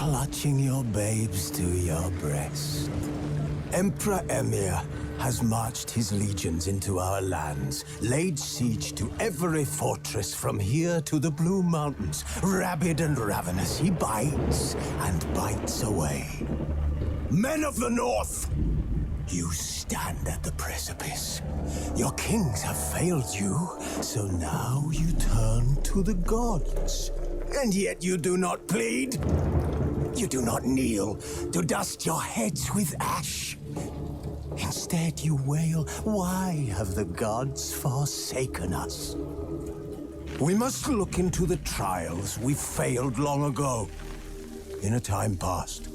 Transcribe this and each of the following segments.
clutching your babes to your breast. Emperor Emir has marched his legions into our lands, laid siege to every fortress from here to the Blue Mountains. Rabid and ravenous, he bites and bites away. Men of the North, you stand at the precipice. Your kings have failed you, so now you turn to the gods. And yet you do not plead. You do not kneel to dust your heads with ash. Instead you wail, why have the gods forsaken us? We must look into the trials we failed long ago. In a time past,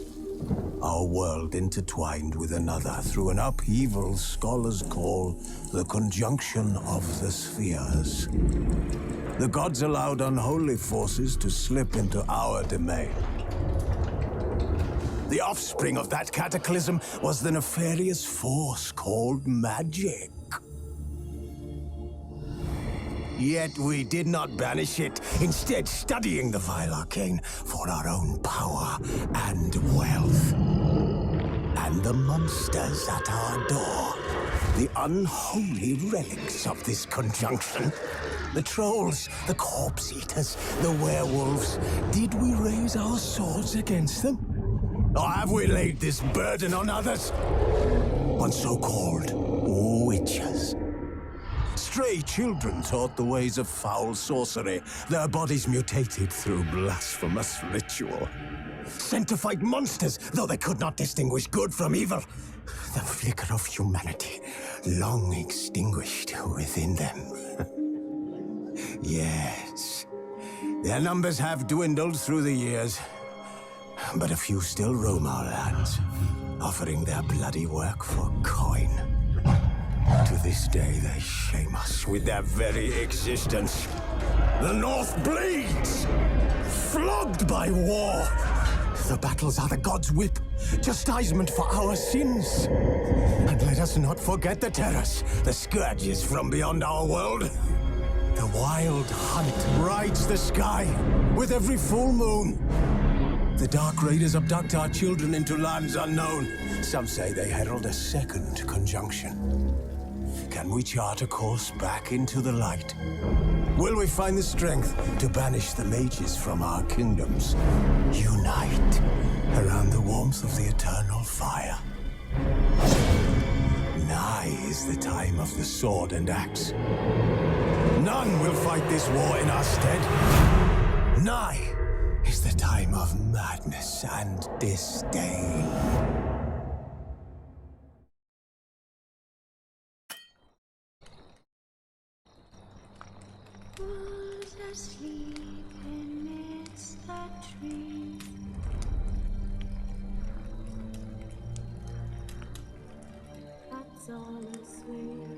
our world intertwined with another through an upheaval scholars call the conjunction of the spheres. The gods allowed unholy forces to slip into our domain. The offspring of that cataclysm was the nefarious force called magic. Yet we did not banish it, instead studying the vile arcane for our own power and wealth. And the monsters at our door, the unholy relics of this conjunction. The trolls, the corpse-eaters, the werewolves. Did we raise our swords against them? Or have we laid this burden on others? On so-called witches. Stray children taught the ways of foul sorcery, their bodies mutated through blasphemous ritual. Sent to fight monsters, though they could not distinguish good from evil. The flicker of humanity, long extinguished within them. Yes, their numbers have dwindled through the years. But a few still roam our lands, offering their bloody work for coin. To this day, they shame us with their very existence. The North bleeds, flogged by war. The battles are the gods' whip, chastisement for our sins. And let us not forget the terrors, the scourges from beyond our world. The wild hunt rides the sky with every full moon. The Dark Raiders abduct our children into lands unknown. Some say they herald a second conjunction. Can we chart a course back into the light? Will we find the strength to banish the mages from our kingdoms? Unite around the warmth of the eternal fire. Nigh is the time of the sword and axe. None will fight this war in our stead. Nigh is the time of madness and disdain. Who's asleep amidst the trees? That's all swaying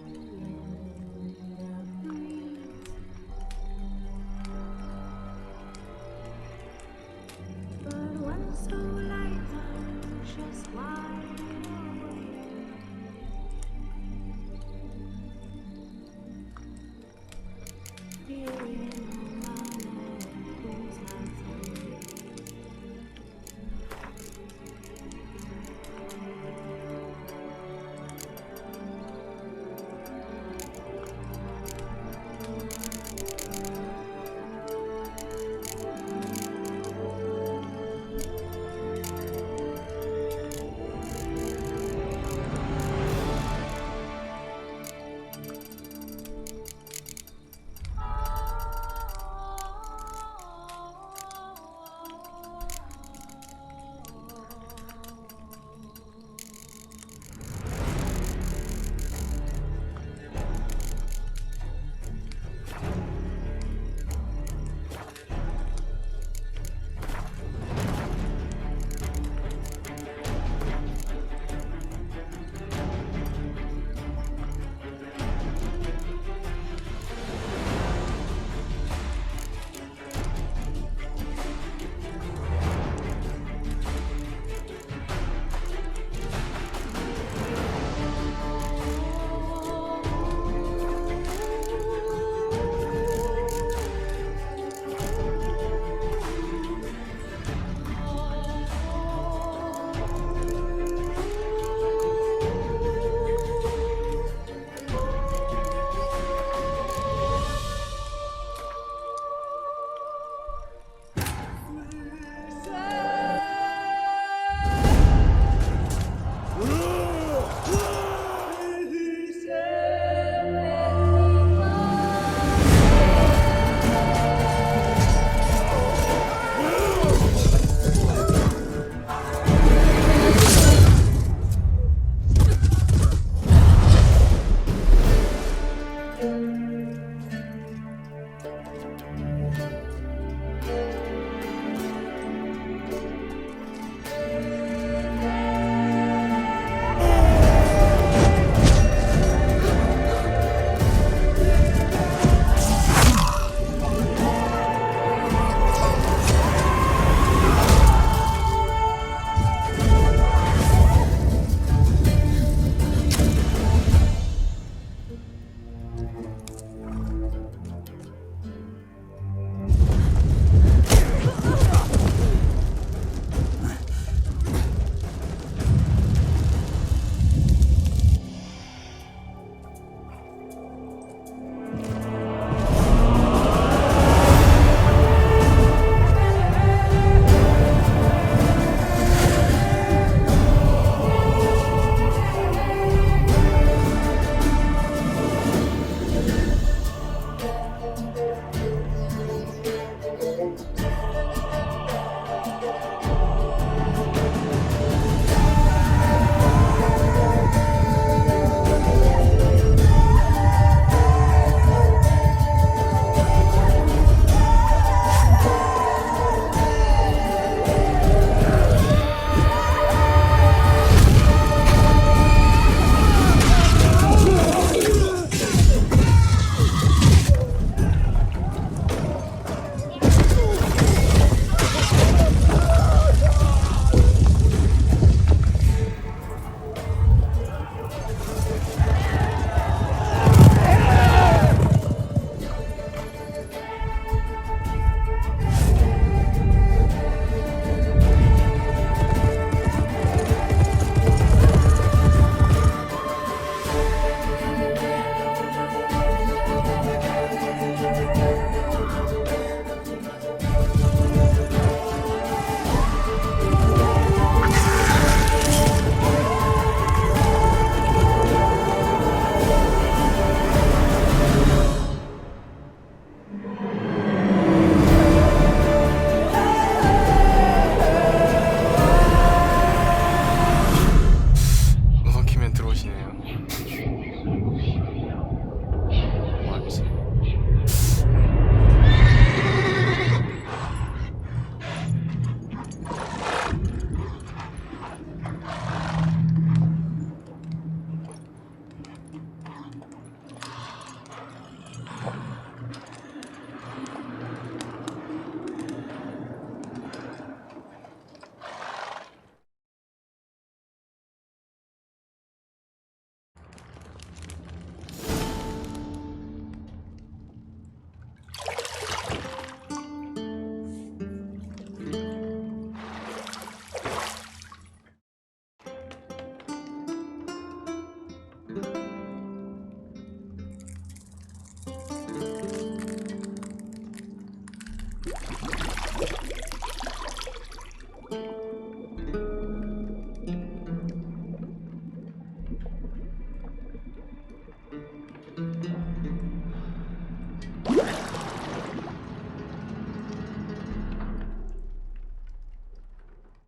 in the breeze. But one so light, just wide awake. Feeling around who's nothing.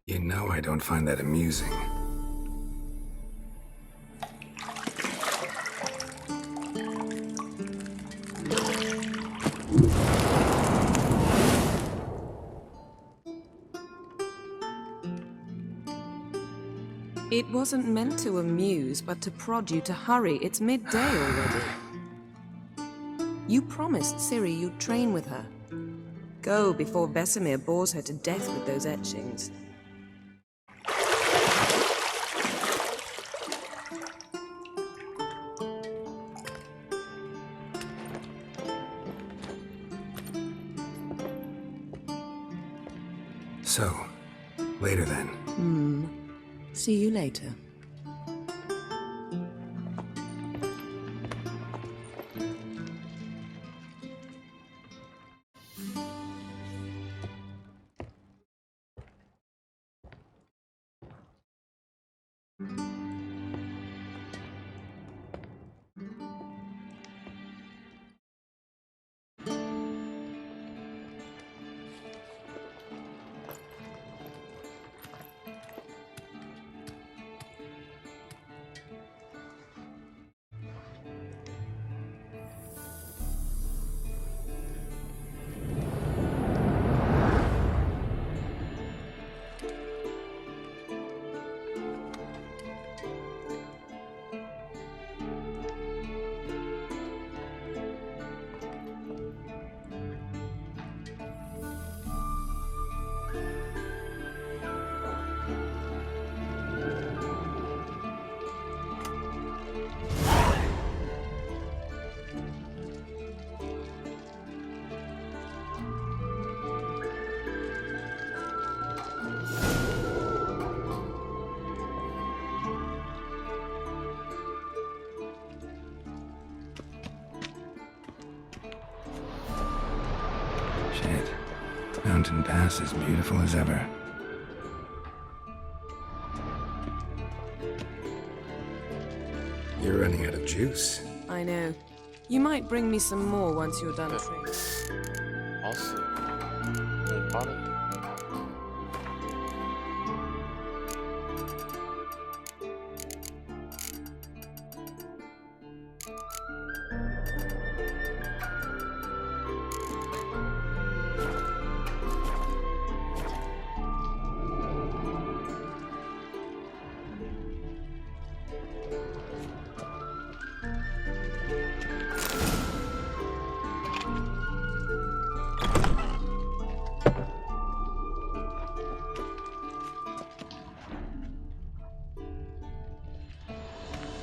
You know I don't find that amusing. It wasn't meant to amuse, but to prod you to hurry. It's midday already. You promised Ciri you'd train with her. Go before Vesemir bores her to death with those etchings. So, later then. See you later. Shit. Mountain Pass is beautiful as ever. You're running out of juice. I know. You might bring me some more once you're done training. I'll see. Hey, Bonnie.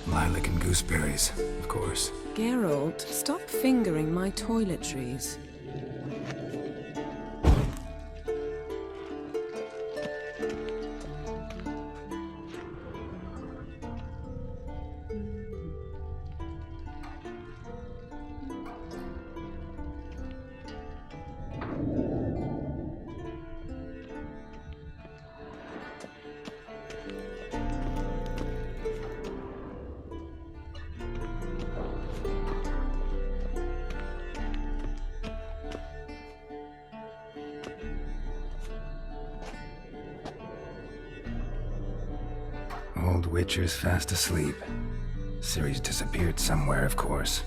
Lilac and gooseberries, of course. Geralt, stop fingering my toiletries. Old Witcher's fast asleep. Ciri's disappeared somewhere, of course.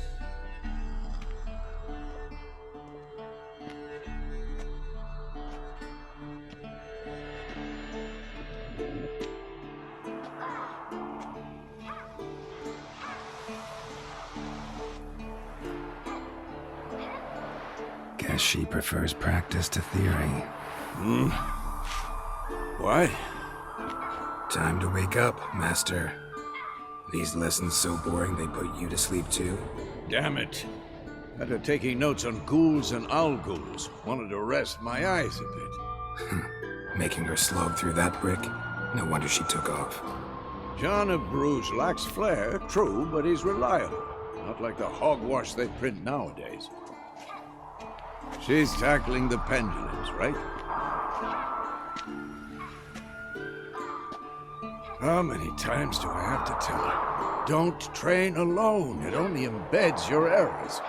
Guess she prefers practice to theory. What? Time to wake up, Master. These lessons so boring they put you to sleep too? Damn it. After taking notes on ghouls and owl ghouls, wanted to rest my eyes a bit. Making her slog through that brick? No wonder she took off. John of Bruges lacks flair, true, but he's reliable. Not like the hogwash they print nowadays. She's tackling the pendulums, right? How many times do I have to tell her? Don't train alone. It only embeds your errors.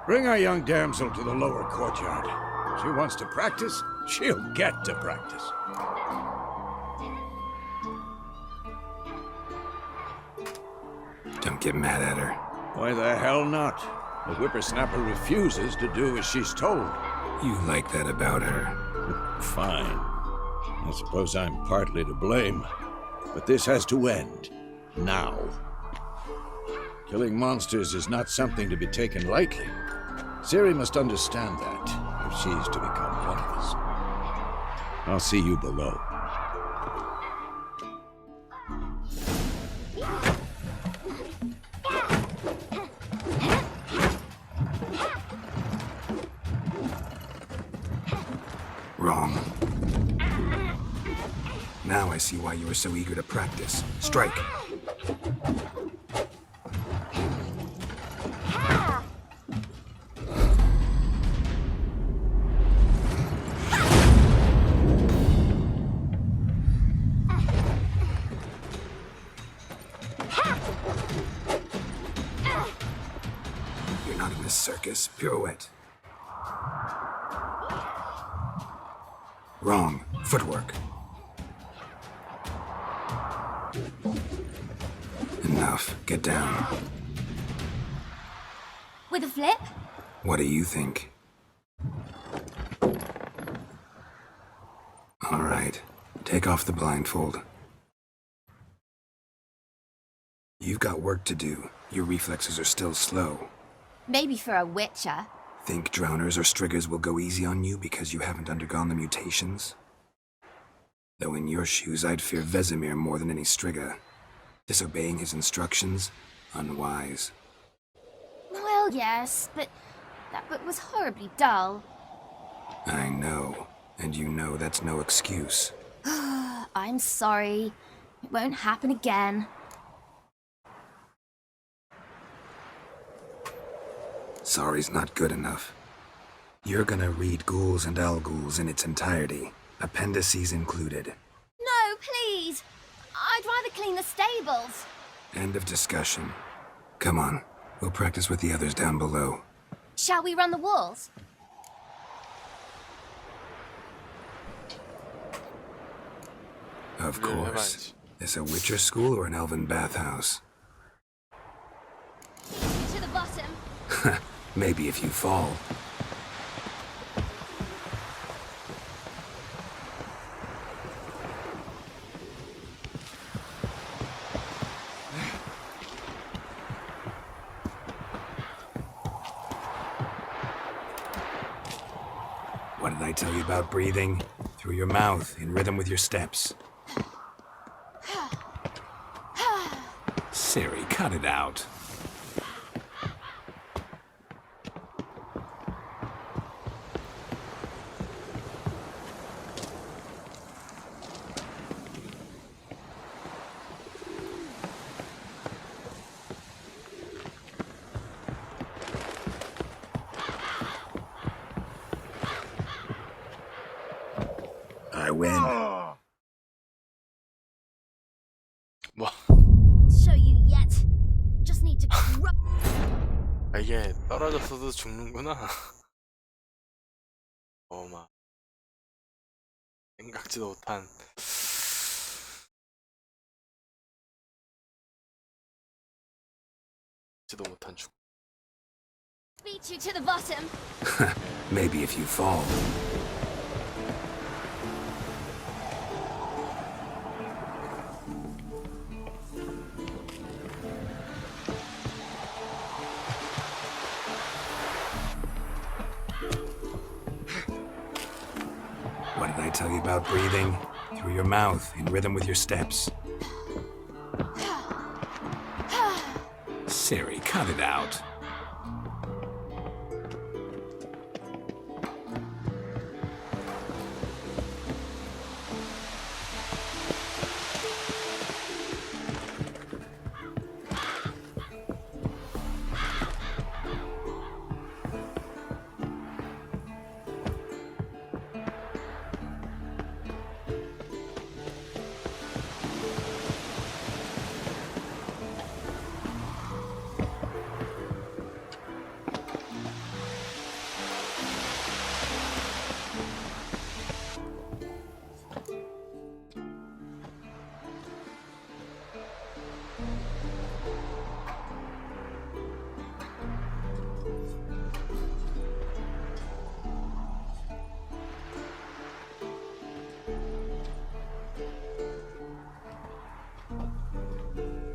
Bring our young damsel to the lower courtyard. She wants to practice, she'll get to practice. Don't get mad at her. Why the hell not? The whippersnapper refuses to do as she's told. You like that about her. Fine. I suppose I'm partly to blame. But this has to end. Now. Killing monsters is not something to be taken lightly. Ciri must understand that, if she's to become one of us. I'll see you below. Wrong. Now I see why you were so eager to practice. Strike. You're not in a circus. Pirouette. Wrong. Footwork. Enough. Get down. With a flip? What do you think? All right. Take off the blindfold. You've got work to do. Your reflexes are still slow. Maybe for a witcher. Think drowners or striggers will go easy on you because you haven't undergone the mutations? Though in your shoes, I'd fear Vesemir more than any strigger. Disobeying his instructions? Unwise. Well, yes, but that book was horribly dull. I know. And you know that's no excuse. I'm sorry. It won't happen again. Sorry's not good enough. You're gonna read Ghouls and Al-Ghouls in its entirety, appendices included. No, please! I'd rather clean the stables. End of discussion. Come on, we'll practice with the others down below. Shall we run the walls? Of Yeah, course. right. This a Witcher school or an elven bathhouse? To the bottom. Maybe if you fall. What did I tell you about breathing? Through your mouth, in rhythm with your steps. Ciri, cut it out. I win. 뭐 I'll show you yet. Just need to 아, 이게 떨어졌어도 죽는구나. 어마 생각지도 못한 죽. beat you to the bottom. Maybe if you fall. What did I tell you about breathing? Through your mouth, in rhythm with your steps. Ciri, cut it out.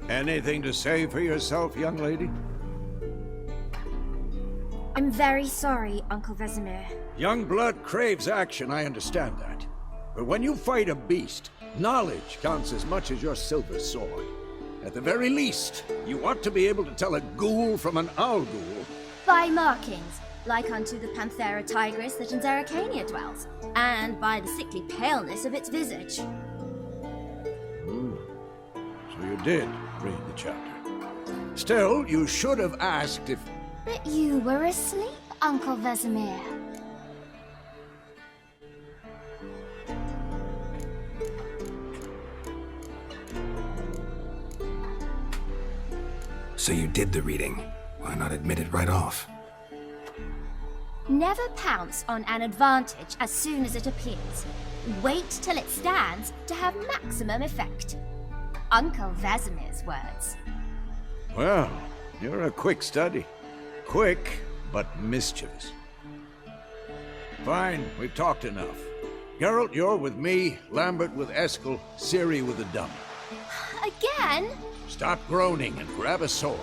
Anything to say for yourself, young lady? I'm very sorry, Uncle Vesemir. Young blood craves action, I understand that. But when you fight a beast, knowledge counts as much as your silver sword. At the very least, you ought to be able to tell a ghoul from an owl ghoul. By markings, like unto the Panthera tigris that in Zerrikania dwells, and by the sickly paleness of its visage. So you did read the chapter. Still, you should have asked if... But you were asleep, Uncle Vesemir. So you did the reading. Why not admit it right off? Never pounce on an advantage as soon as it appears. Wait till it stands to have maximum effect. Uncle Vesemir's words. Well, you're a quick study. Quick, but mischievous. Fine, we've talked enough. Geralt, you're with me, Lambert with Eskel, Ciri with the dummy. Again? Stop groaning and grab a sword.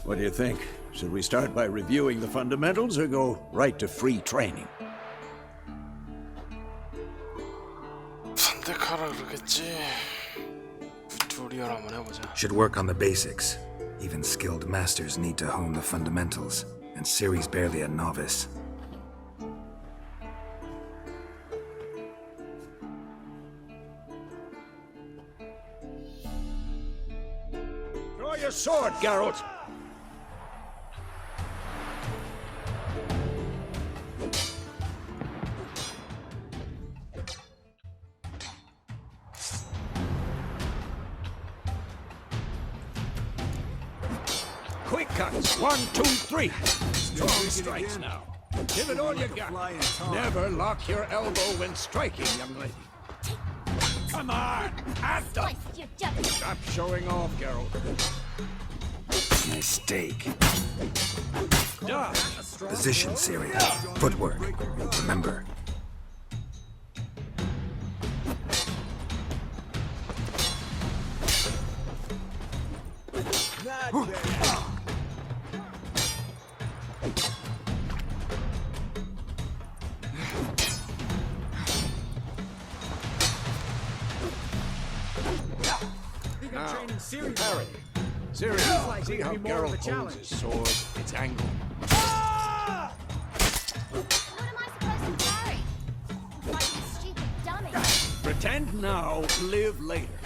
What do you think? Should we start by reviewing the fundamentals or go right to free training? 선택하라 그러겠지. 튜토리얼 한번 해보자. Should work on the basics. Even skilled masters need to hone the fundamentals, and Ciri's barely a novice. Draw your sword, Geralt! Quick cuts. 1, 2, 3. Strong strikes now. Give it all you got. Never lock your elbow when striking, young lady. Come on! At them! Stop showing off, Geralt. Mistake. Duh. Position, Ciri. Footwork. Remember. Parry. Ciri, see how Geralt holds his sword, its angle. What am I supposed to parry? Like you stupid dummy. Pretend now, live later.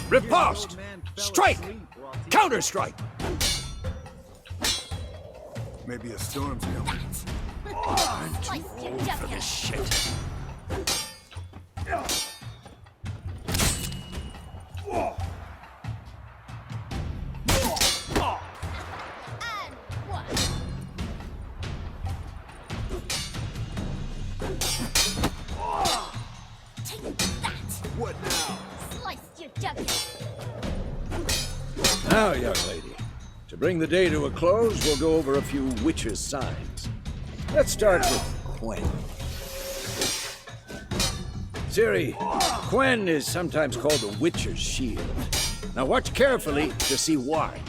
Riposte! Strike! Counter-strike! Maybe a storm's coming. I'm too old for this shit. And what? Take that! What now? Sliced your jugular. Now, young lady, to bring the day to a close, we'll go over a few witches' signs. Let's start with Quen. Ciri, Quen is sometimes called the Witcher's Shield. Now watch carefully to see why.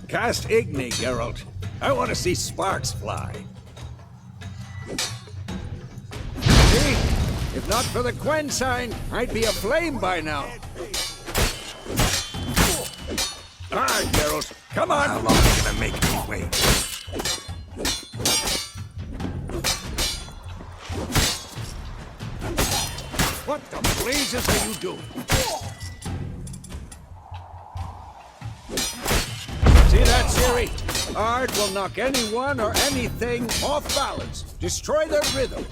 Cast Igni, Geralt. I want to see sparks fly. See? If not for the Quen sign, I'd be aflame by now. All right, Geralt. Come on! How long are you gonna make me wait? What the blazes are you doing? See that, Ciri? Art will knock anyone or anything off balance. Destroy their rhythm.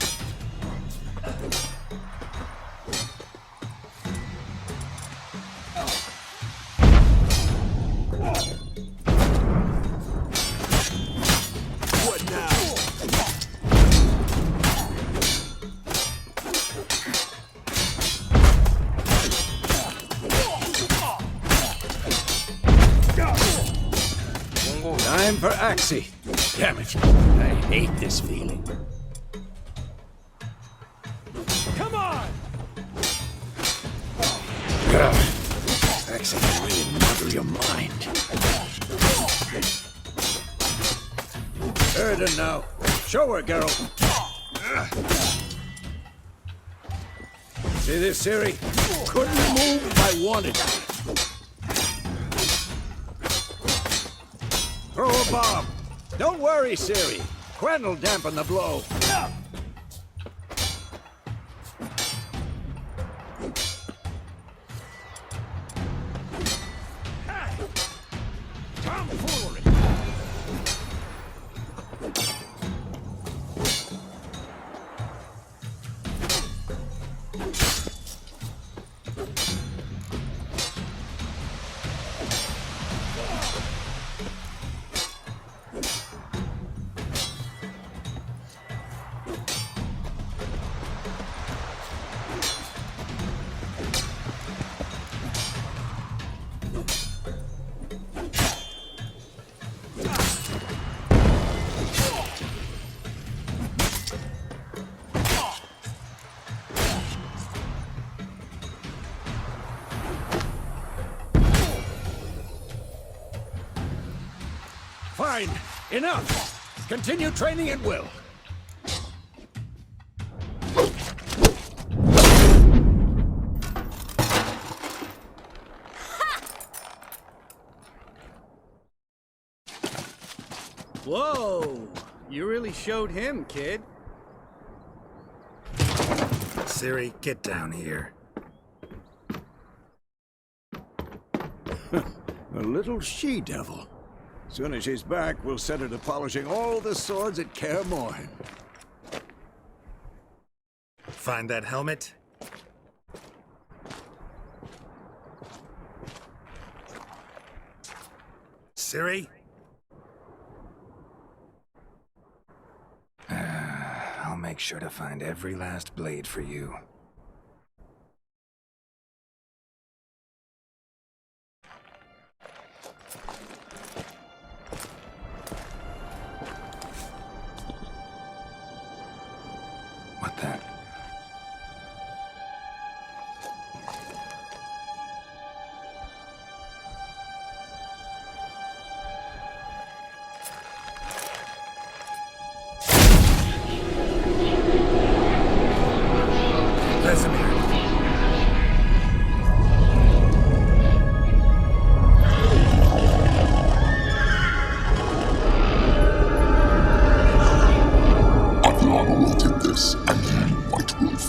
What now? Time for Axie. Damn it. I hate this feeling. Come on! Axie can really muddle your mind. Erden now. Show her, Geralt. See this, Ciri? Couldn't move if I wanted to. Throw a bomb. Don't worry, Ciri. Quen will dampen the blow. Tomfoolery. Fine. Enough. Continue training at will. Whoa! You really showed him, kid. Ciri, get down here. A little she-devil. Soon as she's back, we'll set her to polishing all the swords at Kaer Morhen. Find that helmet? Ciri? I'll make sure to find every last blade for you. What the? Vesemir. Adriana will take this, and you, White Wolf.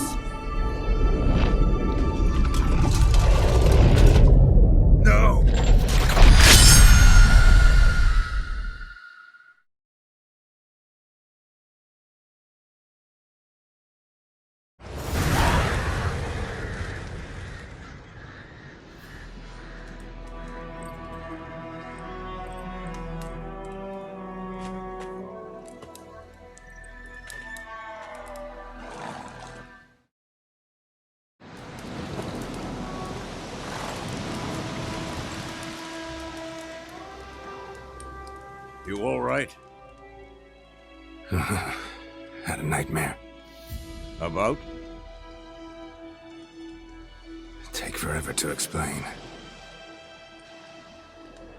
No! You all right? Had a nightmare. About? Take forever to explain.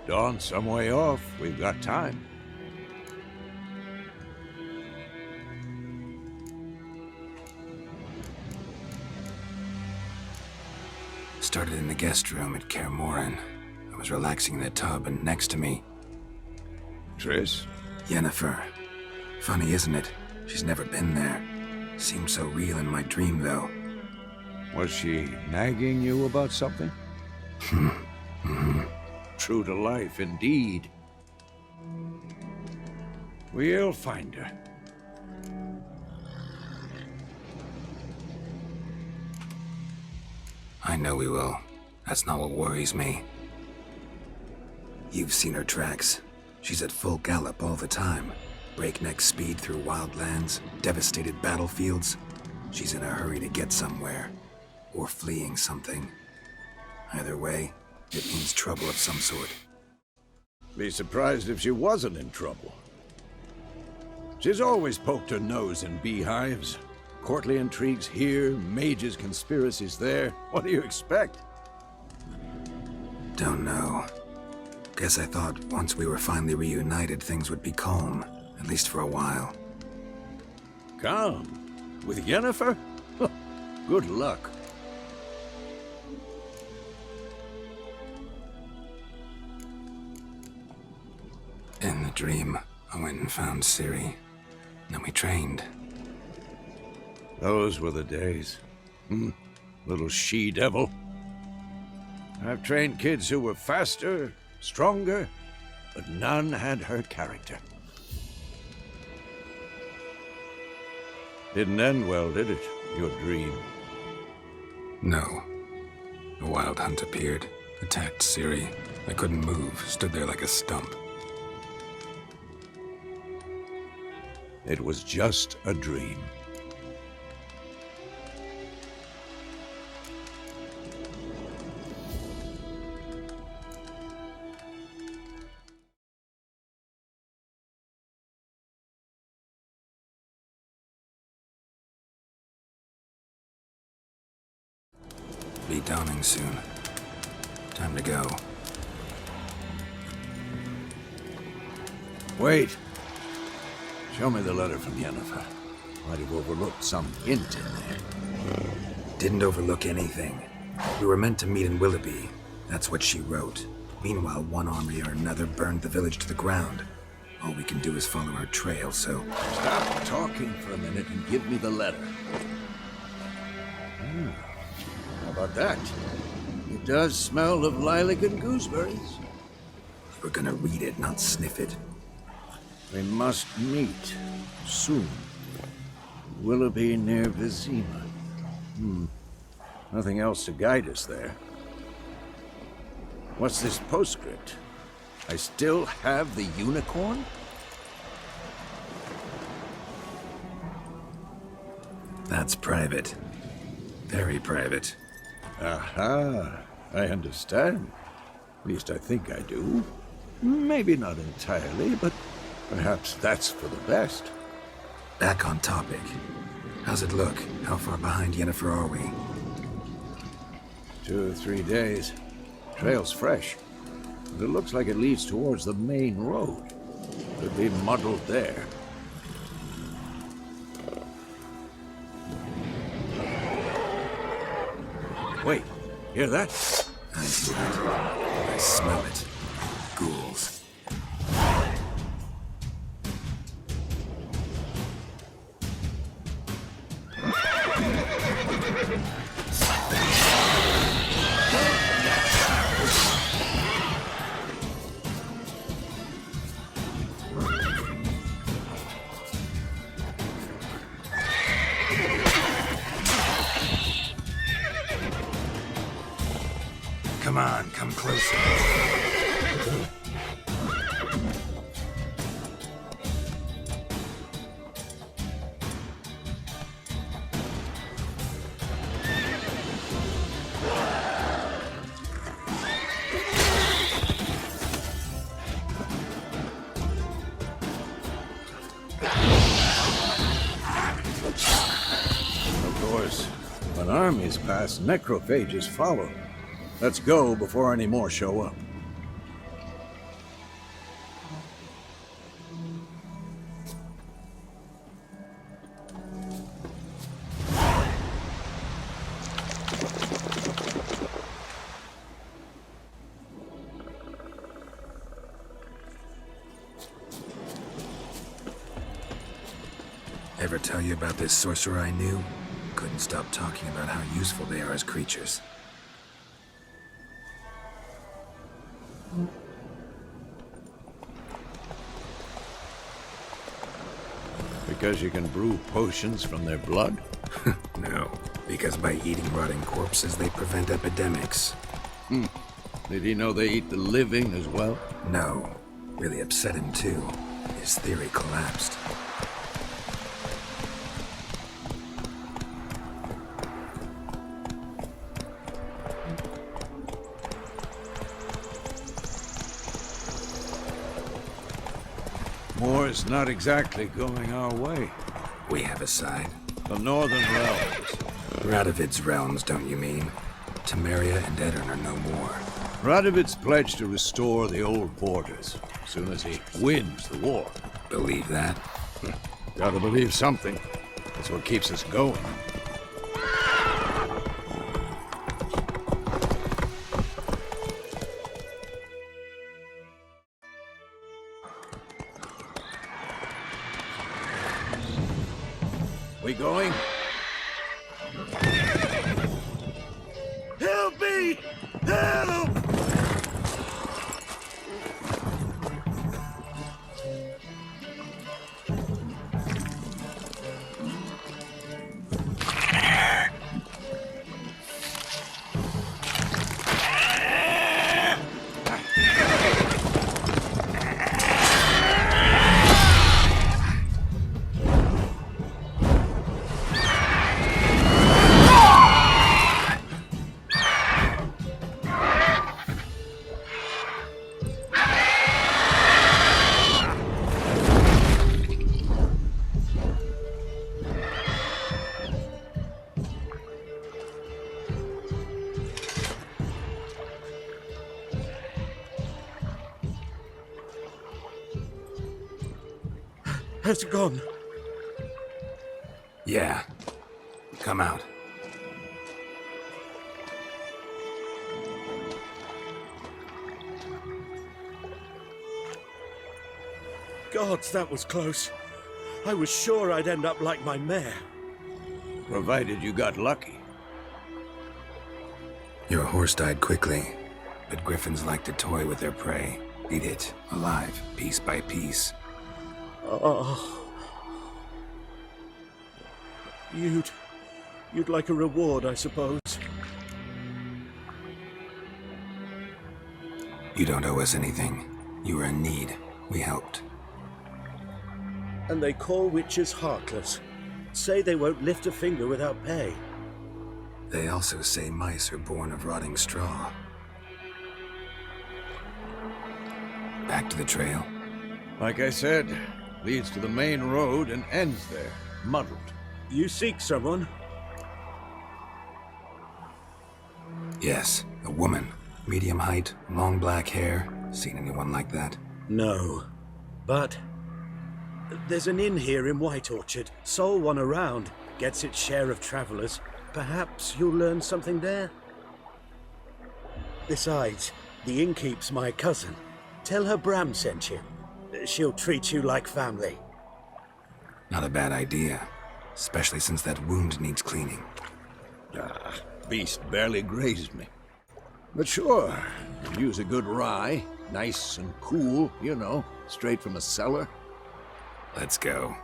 Dawn's some way off. We've got time. Started in the guest room at Kaer Morhen. I was relaxing in the tub, and next to me, Triss? Yennefer. Funny, isn't it? She's never been there. Seemed so real in my dream, though. Was she nagging you about something? True to life, indeed. We'll find her. I know we will. That's not what worries me. You've seen her tracks. She's at full gallop all the time. Breakneck speed through wildlands, devastated battlefields. She's in a hurry to get somewhere. Or fleeing something. Either way, it means trouble of some sort. Be surprised if she wasn't in trouble. She's always poked her nose in beehives. Courtly intrigues here, mages' conspiracies there. What do you expect? Don't know. Guess I thought once we were finally reunited, things would be calm, at least for a while. Calm? With Yennefer? Good luck. In the dream, I went and found Ciri. Then we trained. Those were the days. Little she-devil. I've trained kids who were faster, stronger, but none had her character. Didn't end well, did it? Your dream? No. A wild hunt appeared, attacked Ciri. I couldn't move, stood there like a stump. It was just a dream. Be dawning soon. Time to go. Wait. Show me the letter from Yennefer. Might have overlooked some hint in there. Didn't overlook anything. We were meant to meet in Willoughby. That's what she wrote. Meanwhile, one army or another burned the village to the ground. All we can do is follow her trail, so... Stop talking for a minute and give me the letter. How about that? It does smell of lilac and gooseberries. We're gonna read it, not sniff it. We must meet soon. Willoughby near Vizima. Nothing else to guide us there. What's this postscript? I still have the unicorn? That's private. Very private. Aha, I understand. At least I think I do. Maybe not entirely, but perhaps that's for the best. Back on topic. How's it look? How far behind Yennefer are we? 2 or 3 days. Trail's fresh. But it looks like it leads towards the main road. Could be muddled there. Wait, hear that? I hear it. I smell it. Ghouls. Come on, come closer. Of course, when armies pass, necrophages follow. Let's go before any more show up. Ever tell you about this sorcerer I knew? Couldn't stop talking about how useful they are as creatures. Because you can brew potions from their blood? No, because by eating rotting corpses, they prevent epidemics. Did he know they eat the living as well? No, really upset him too. His theory collapsed. War's not exactly going our way. We have a side. The Northern Realms. Radovid's realms, don't you mean? Temeria and Edirn are no more. Radovid's pledged to restore the old borders as soon as he wins the war. Believe that? Gotta believe something. That's what keeps us going. We going? Help me! Help! Has it gone? Yeah. Come out. Gods, that was close. I was sure I'd end up like my mare. Provided you got lucky. Your horse died quickly, but griffins like to toy with their prey. Eat it, alive, piece by piece. Oh. You'd like a reward, I suppose. You don't owe us anything. You were in need. We helped. And they call witches heartless. Say they won't lift a finger without pay. They also say mice are born of rotting straw. Back to the trail. Like I said, leads to the main road and ends there, muddled. You seek someone? Yes, a woman. Medium height, long black hair. Seen anyone like that? No. But there's an inn here in White Orchard. Sole one around. Gets its share of travelers. Perhaps you'll learn something there? Besides, the innkeep's my cousin. Tell her Bram sent you. She'll treat you like family. Not a bad idea. Especially since that wound needs cleaning. Beast barely grazed me. But sure, could use a good rye. Nice and cool, you know, straight from a cellar. Let's go.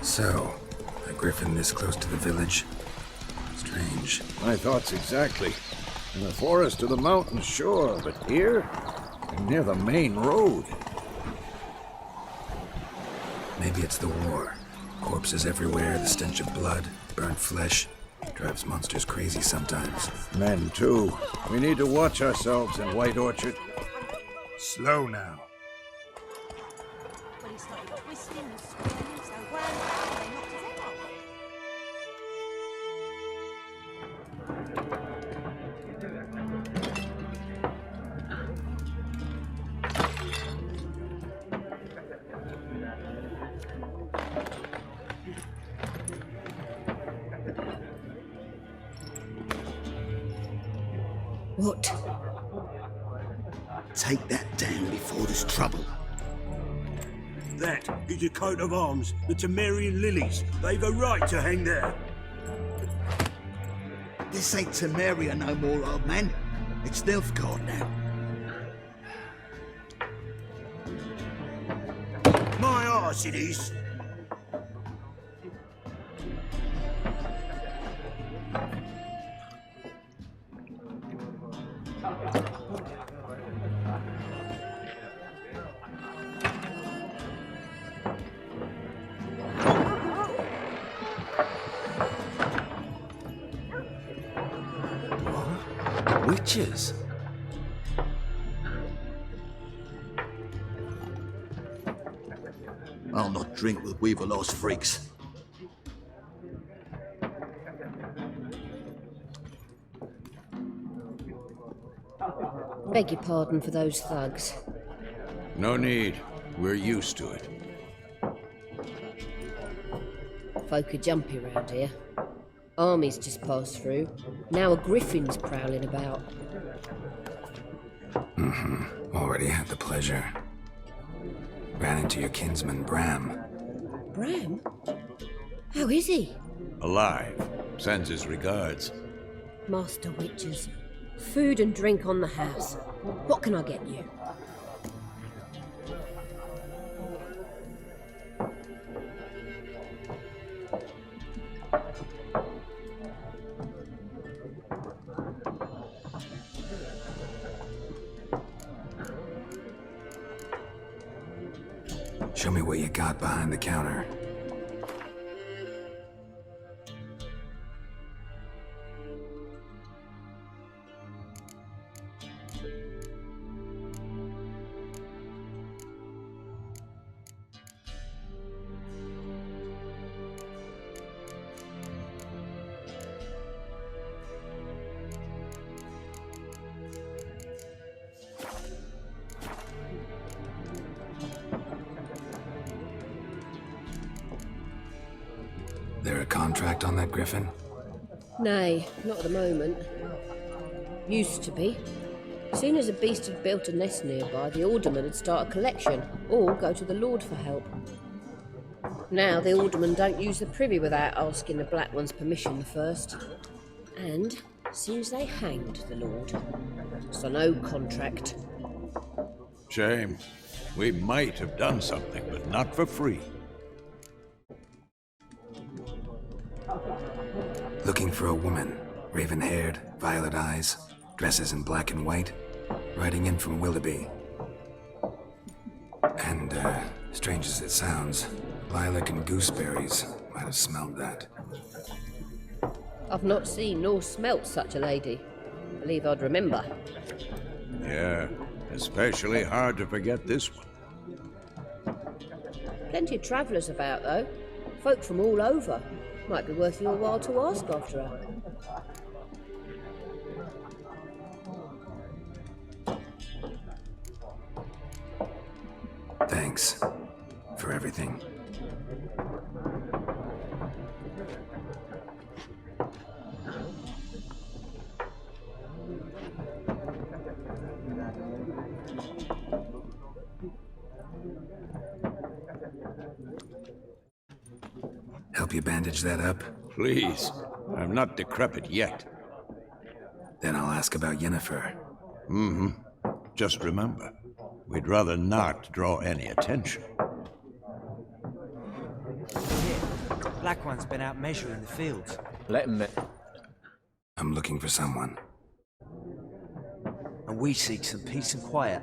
So, a griffin this close to the village? Strange. My thoughts exactly. In the forest or the mountains, sure, but here? Near the main road. Maybe it's the war. Corpses everywhere, the stench of blood, burnt flesh. Drives monsters crazy sometimes. Men, too. We need to watch ourselves in White Orchard. Slow now. What? Take that down before there's trouble. That is a coat of arms, the Temerian lilies. They've a right to hang there. This ain't Temeria no more, old man. It's Nilfgaard now. My arse it is. witches. I'll not drink with Weaverlaw's freaks. Beg your pardon for those thugs. No need. We're used to it. Folk are jumpy round here. Armies just passed through. Now a griffin's prowling about. Already had the pleasure. Ran into your kinsman, Bram. Bram? How is he? Alive. Sends his regards. Master Witches. Food and drink on the house. What can I get you? Show me what you got behind the counter. There a contract on that griffin? Nay, not at the moment. Used to be. Soon as a beast had built a nest nearby, the alderman would start a collection, or go to the Lord for help. Now the aldermen don't use the privy without asking the Black One's permission first. And seems they hanged the Lord. So no contract. Shame. We might have done something, but not for free. Looking for a woman. Raven-haired, violet eyes, dresses in black and white. Riding in from Willoughby. And, strange as it sounds, lilac and gooseberries might have smelled that. I've not seen nor smelt such a lady. Believe I'd remember. Yeah, especially hard to forget this one. Plenty of travellers about, though. Folk from all over. Might be worth your while to ask after her. Thanks for everything. Help you bandage that up? Please. I'm not decrepit yet. Then I'll ask about Yennefer. Just remember, we'd rather not draw any attention. Black One's been out measuring the fields. Let him. I'm looking for someone. And we seek some peace and quiet.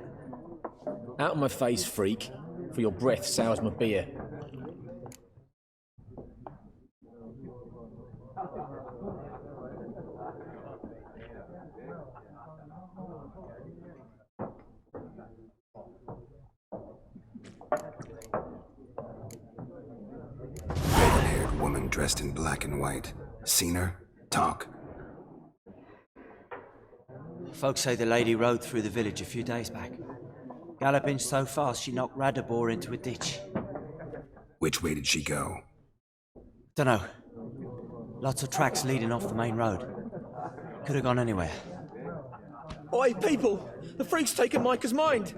Out of my face, freak. For your breath sours my beer. Red-haired woman dressed in black and white. Seen her? Talk. Folks say the lady rode through the village a few days back. Galloping so fast she knocked Radabor into a ditch. Which way did she go? Dunno. Lots of tracks leading off the main road. Could have gone anywhere. Oi, people! The freak's taken Micah's mind!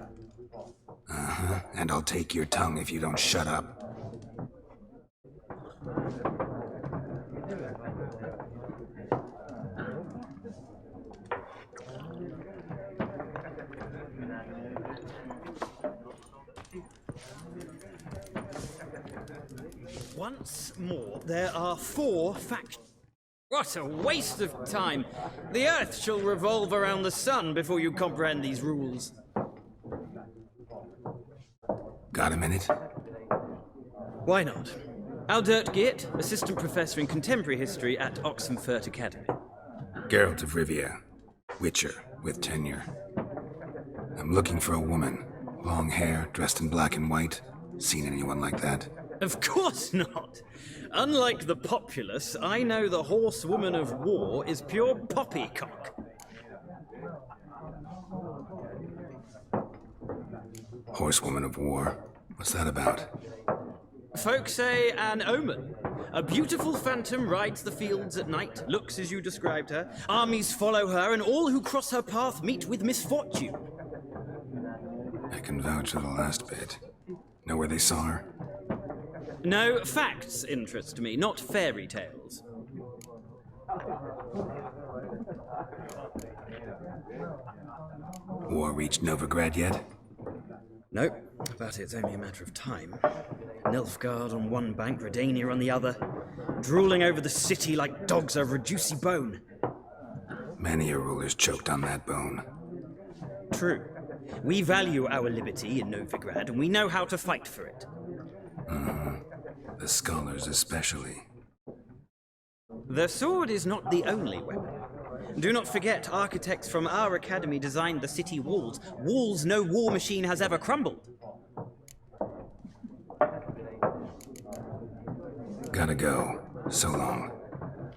And I'll take your tongue if you don't shut up. Once more, there are 4 factions. What a waste of time! The Earth shall revolve around the sun before you comprehend these rules. Got a minute? Why not? Aldert Geert, Assistant Professor in Contemporary History at Oxenfurt Academy. Geralt of Rivia. Witcher. with tenure. I'm looking for a woman. Long hair, dressed in black and white. Seen anyone like that? Of course not. Unlike the populace, I know the horsewoman of war is pure poppycock. Horsewoman of war? What's that about? Folk say an omen. A beautiful phantom rides the fields at night, looks as you described her. Armies follow her, and all who cross her path meet with misfortune. I can vouch for the last bit. Know where they saw her? No, facts interest me, not fairy tales. War reached Novigrad yet? Nope, but it's only a matter of time. Nilfgaard on one bank, Redania on the other, drooling over the city like dogs over a juicy bone. Many a ruler's choked on that bone. True. We value our liberty in Novigrad, and we know how to fight for it. The scholars especially. The sword is not the only weapon. Do not forget, architects from our academy designed the city walls. Walls no war machine has ever crumbled. Gotta go. So long.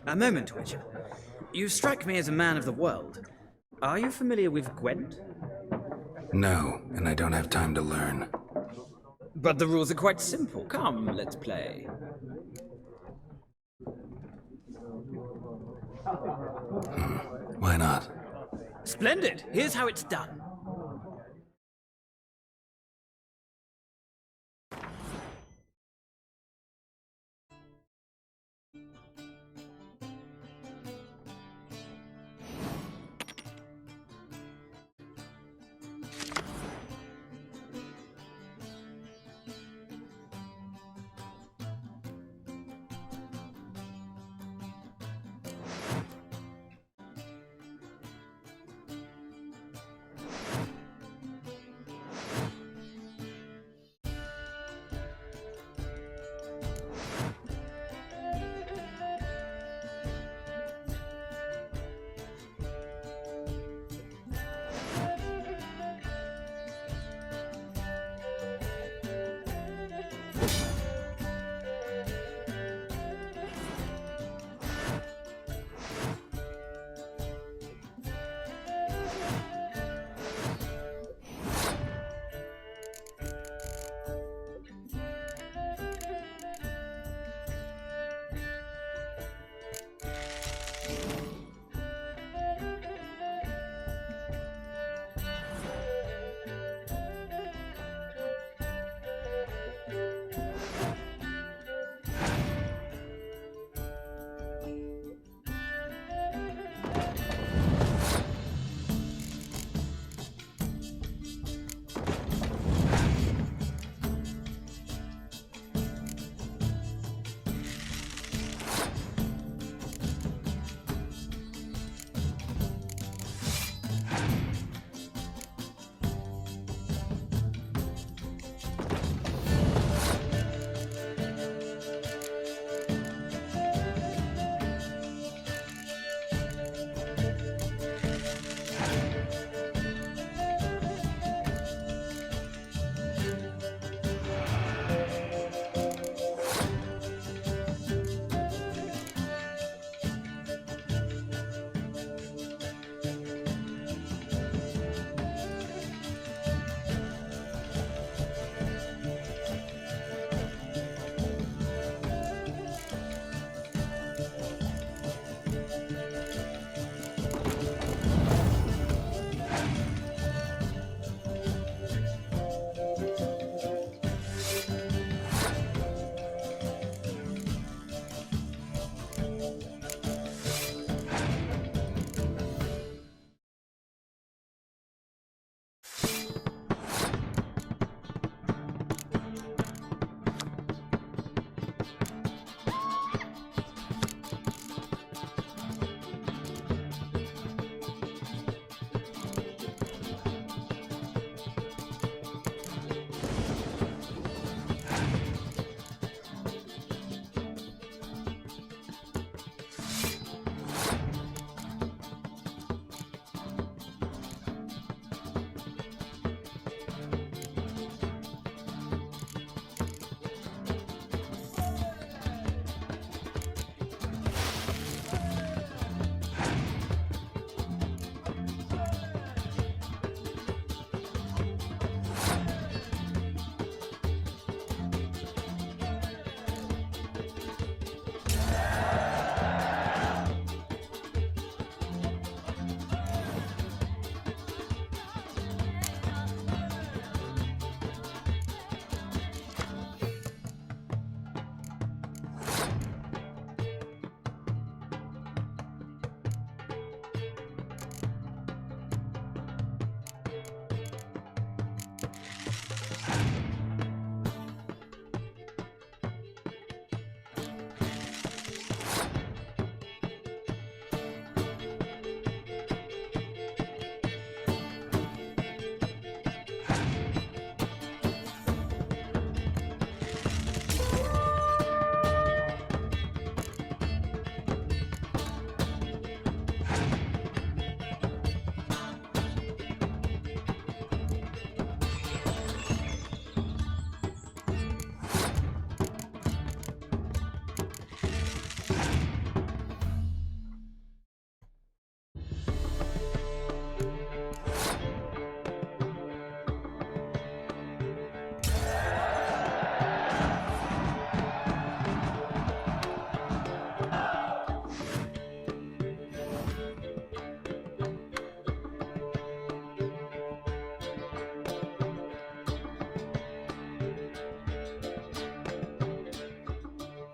A moment, Witcher. You strike me as a man of the world. Are you familiar with Gwent? No, and I don't have time to learn. But the rules are quite simple. Come, let's play. Why not? Splendid. Here's how it's done.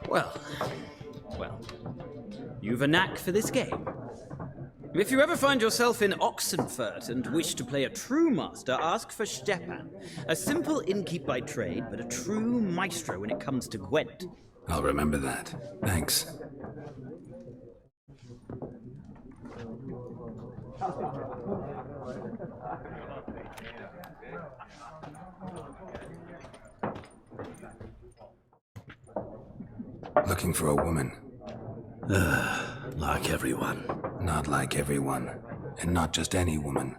Well, you've a knack for this game. If you ever find yourself in Oxenfurt and wish to play a true master, ask for Stepan. A simple innkeep by trade, but a true maestro when it comes to Gwent. I'll remember that. Thanks. Looking for a woman. Like everyone. Not like everyone. And not just any woman.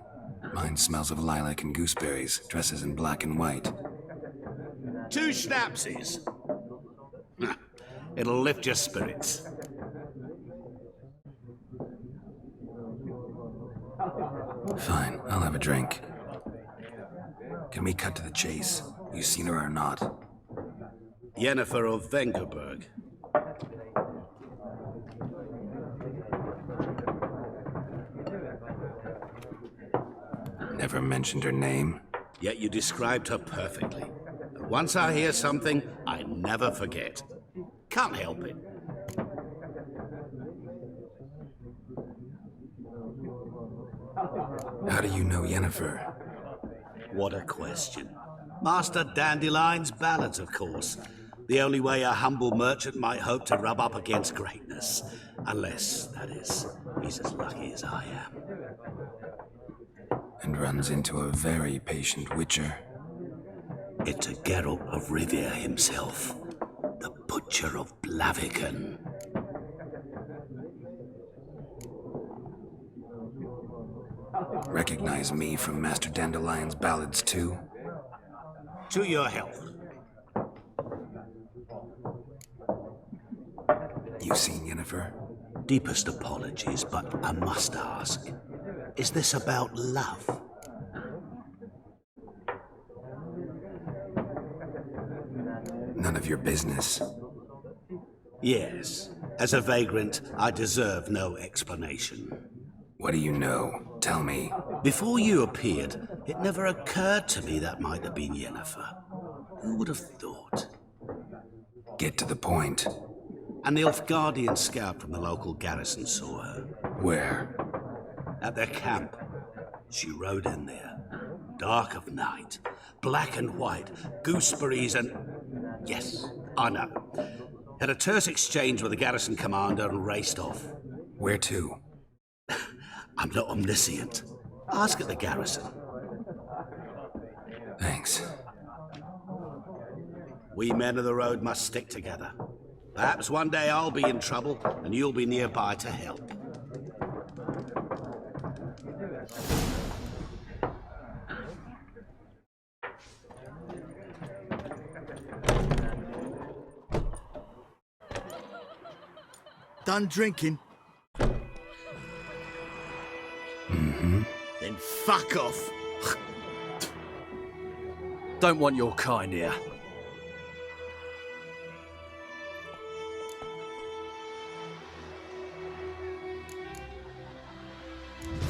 Mine smells of lilac and gooseberries, dresses in black and white. 2 schnapsies. It'll lift your spirits. Fine, I'll have a drink. Can we cut to the chase? You seen her or not? Yennefer of Vengerberg. Never mentioned her name. Yet you described her perfectly. And once I hear something, I never forget. Can't help it. How do you know Yennefer? What a question. Master Dandelion's ballads, of course. The only way a humble merchant might hope to rub up against greatness. Unless, that is, he's as lucky as I am. And runs into a very patient witcher. It's a Geralt of Rivia himself. The Butcher of Blaviken. Recognize me from Master Dandelion's ballads too? To your health. You seen Yennefer? Deepest apologies, but I must ask. Is this about love? None of your business. Yes. As a vagrant, I deserve no explanation. What do you know? Tell me. Before you appeared, it never occurred to me that might have been Yennefer. Who would have thought? Get to the point. An Nilfgaardian scout from the local garrison saw her. Where? At their camp. She rode in there. Dark of night. Black and white. Gooseberries and... Yes, I know. Had a terse exchange with the garrison commander and raced off. Where to? I'm not omniscient. Ask at the garrison. Thanks. We men of the road must stick together. Perhaps one day I'll be in trouble and you'll be nearby to help. Done drinking? Mm-hmm. Then fuck off. Don't want your kind here.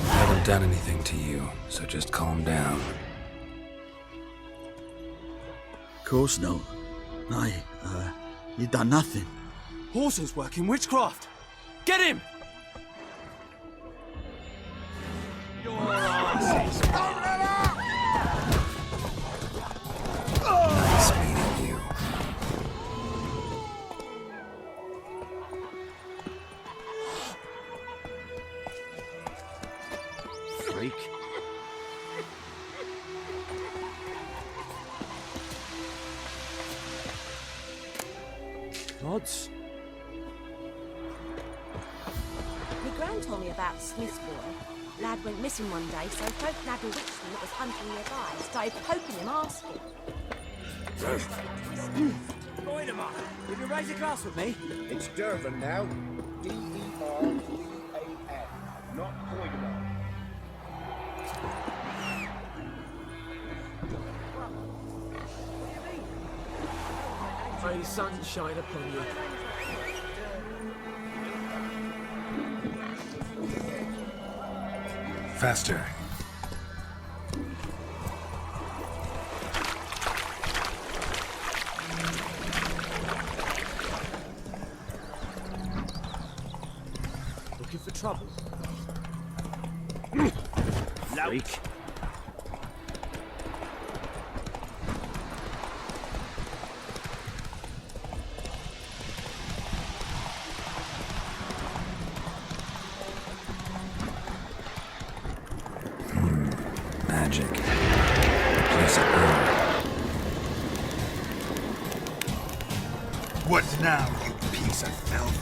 I haven't done anything to you, so just calm down. Of course no. You done nothing. Horses working witchcraft. Get him! Your asses. Nice meeting you. Freak. Gods. My gran told me about Smith's boy. Lad went missing one day, so folk nagged a witchman that was hunting nearby and started poking him, asking. Goidemar, will you raise a glass with me? It's Durban now. D-E-R-V-A-N, not Goidemar. May the sun shine upon you. Faster. trouble. Freak. Magic. Place of power. What now, you piece of filth?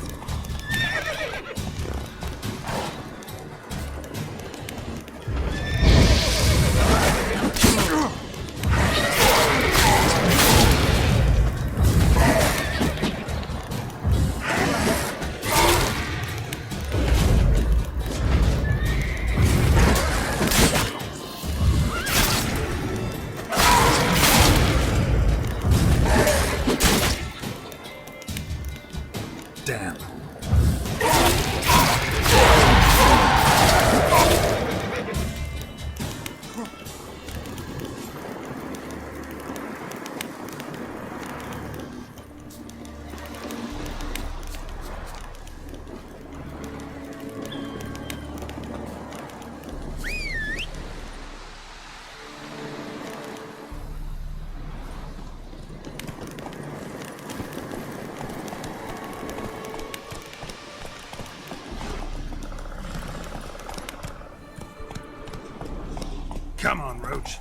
Damn. Come on, Roach.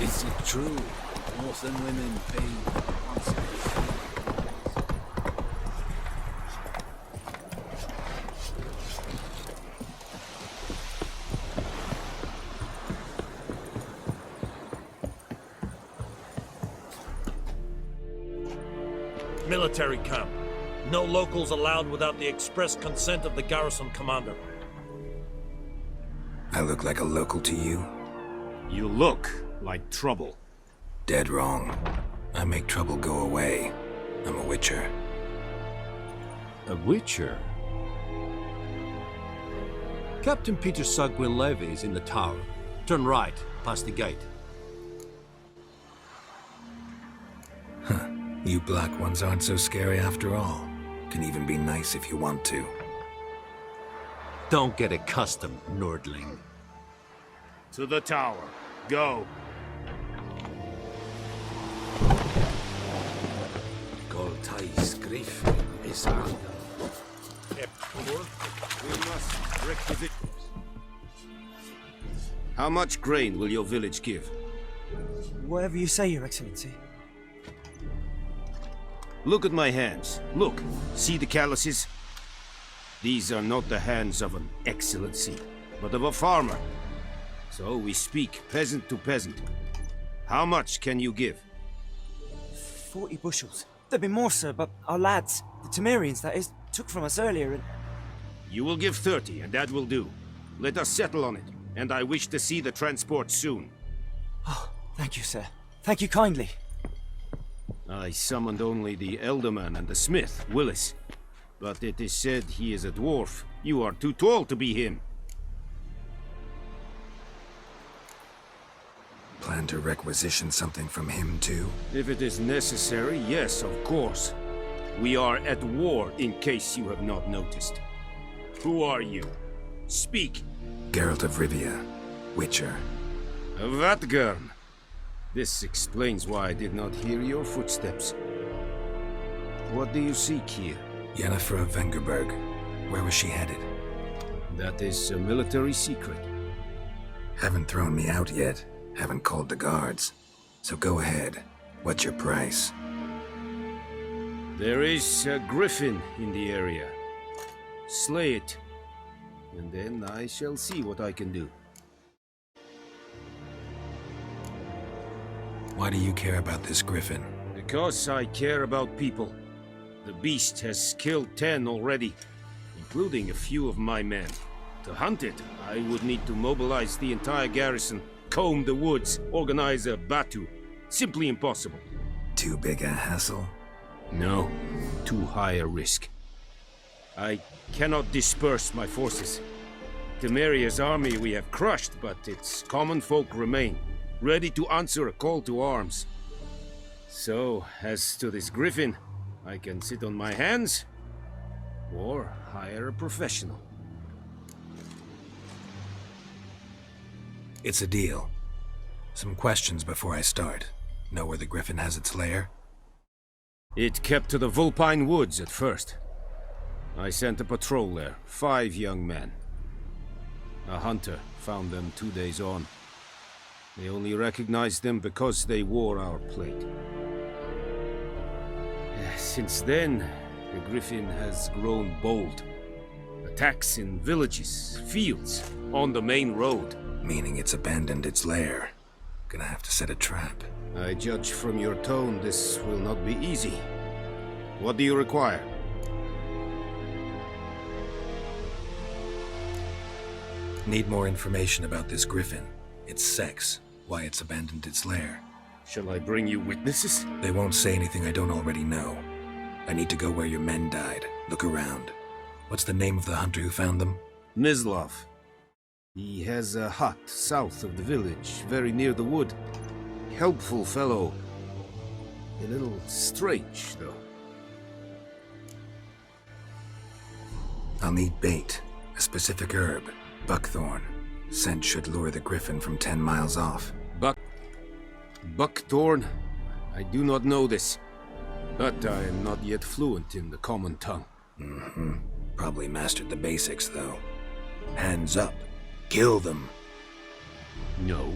Is it true? Northern women pay Military camp. No locals allowed without the express consent of the garrison commander. I look like a local to you? You look like trouble. Dead wrong. I make trouble go away. I'm a witcher. A witcher? Captain Peter Sugwin Levy is in the tower. Turn right, past the gate. Huh. You black ones aren't so scary after all. Can even be nice if you want to. Don't get accustomed, Nordling. To the tower. Go. Goltais Griff is out. We must requisite. How much grain will your village give? Whatever you say, Your Excellency. Look at my hands. Look. See the calluses? These are not the hands of an excellency, but of a farmer. So we speak peasant to peasant. How much can you give? 40 bushels. There'd be more, sir, but our lads, the Temerians, that is, took from us earlier and... You will give 30, and that will do. Let us settle on it, and I wish to see the transport soon. Oh, thank you, sir. Thank you kindly. I summoned only the Elderman and the smith, Willis. But it is said he is a dwarf. You are too tall to be him. Plan to requisition something from him, too? If it is necessary, yes, of course. We are at war, in case you have not noticed. Who are you? Speak. Geralt of Rivia, Witcher. Vatgern. This explains why I did not hear your footsteps. What do you seek here? Yennefer of Vengerberg. Where was she headed? That is a military secret. Haven't thrown me out yet. Haven't called the guards. So go ahead. What's your price? There is a griffin in the area. Slay it. And then I shall see what I can do. Why do you care about this griffin? Because I care about people. The beast has killed 10 already, including a few of my men. To hunt it, I would need to mobilize the entire garrison, comb the woods, organize a batu. Simply impossible. Too big a hassle? No, too high a risk. I cannot disperse my forces. Temeria's army we have crushed, but its common folk remain, ready to answer a call to arms. So, as to this griffin, I can sit on my hands, or hire a professional. It's a deal. Some questions before I start. Know where the griffin has its lair? It kept to the Vulpine Woods at first. I sent a patrol there, 5 young men. A hunter found them 2 days on. They only recognized them because they wore our plate. Since then, the griffin has grown bold. Attacks in villages, fields, on the main road. Meaning it's abandoned its lair. Gonna have to set a trap. I judge from your tone this will not be easy. What do you require? Need more information about this griffin. Its sex, why it's abandoned its lair. Shall I bring you witnesses? They won't say anything I don't already know. I need to go where your men died. Look around. What's the name of the hunter who found them? Mislav. He has a hut south of the village, very near the wood. Helpful fellow. A little strange, though. I'll need bait. A specific herb. Buckthorn. Scent should lure the griffin from 10 miles off. Buckthorn? I do not know this. But I am not yet fluent in the common tongue. Probably mastered the basics, though. Hands up. Kill them. No.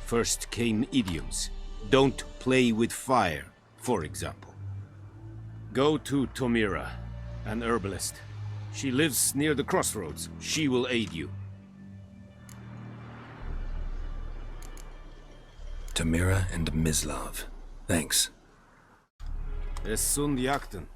First came idioms. Don't play with fire, for example. Go to Tomira, an herbalist. She lives near the crossroads. She will aid you. Tomira and Mislav. Thanks. Es sunt jakten.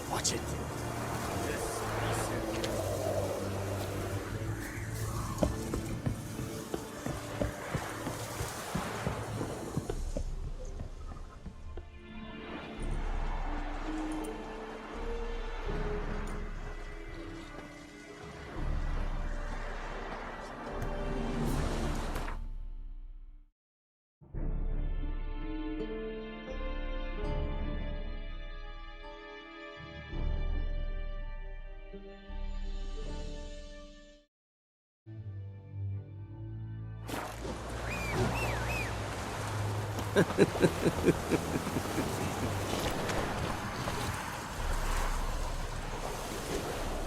Watch it.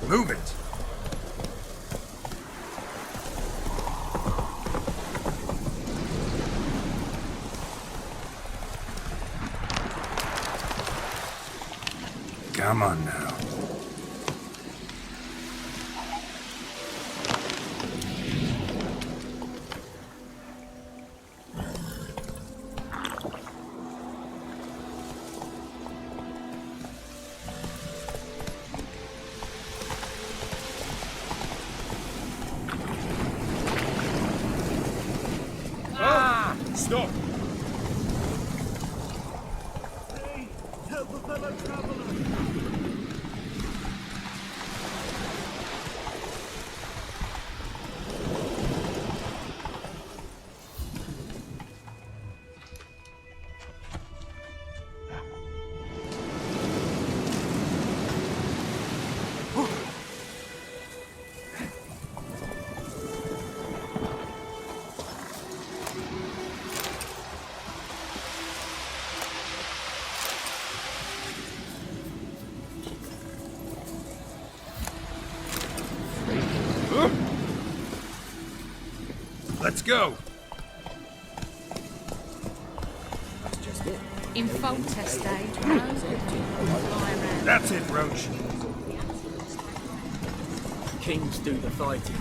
Move it. Come on now. Stop! Hey, help a fellow traveler! Let's go! In full test stage. That's it, Roach. Kings do the fighting.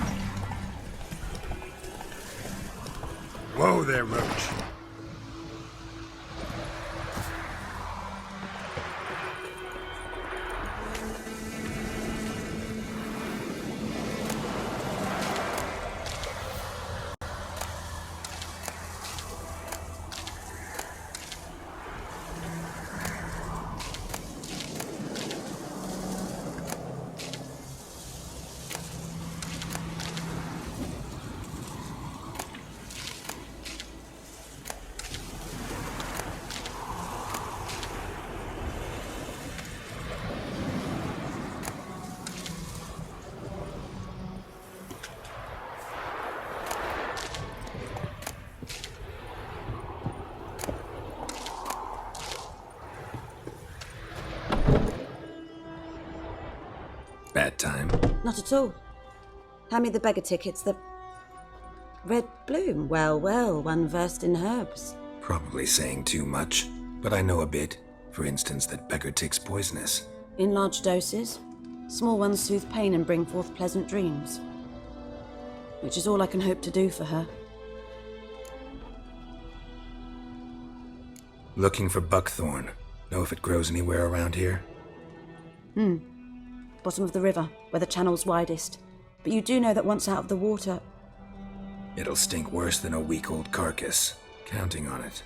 Whoa there, Roach. Bad time. Not at all. Hand me the beggar tickets. The red bloom. Well, well, one versed in herbs. Probably saying too much, but I know a bit. For instance, that beggar tick's poisonous. In large doses. Small ones soothe pain and bring forth pleasant dreams. Which is all I can hope to do for her. Looking for buckthorn. Know if it grows anywhere around here? Bottom of the river, where the channel's widest. But you do know that once out of the water... It'll stink worse than a week-old carcass. Counting on it.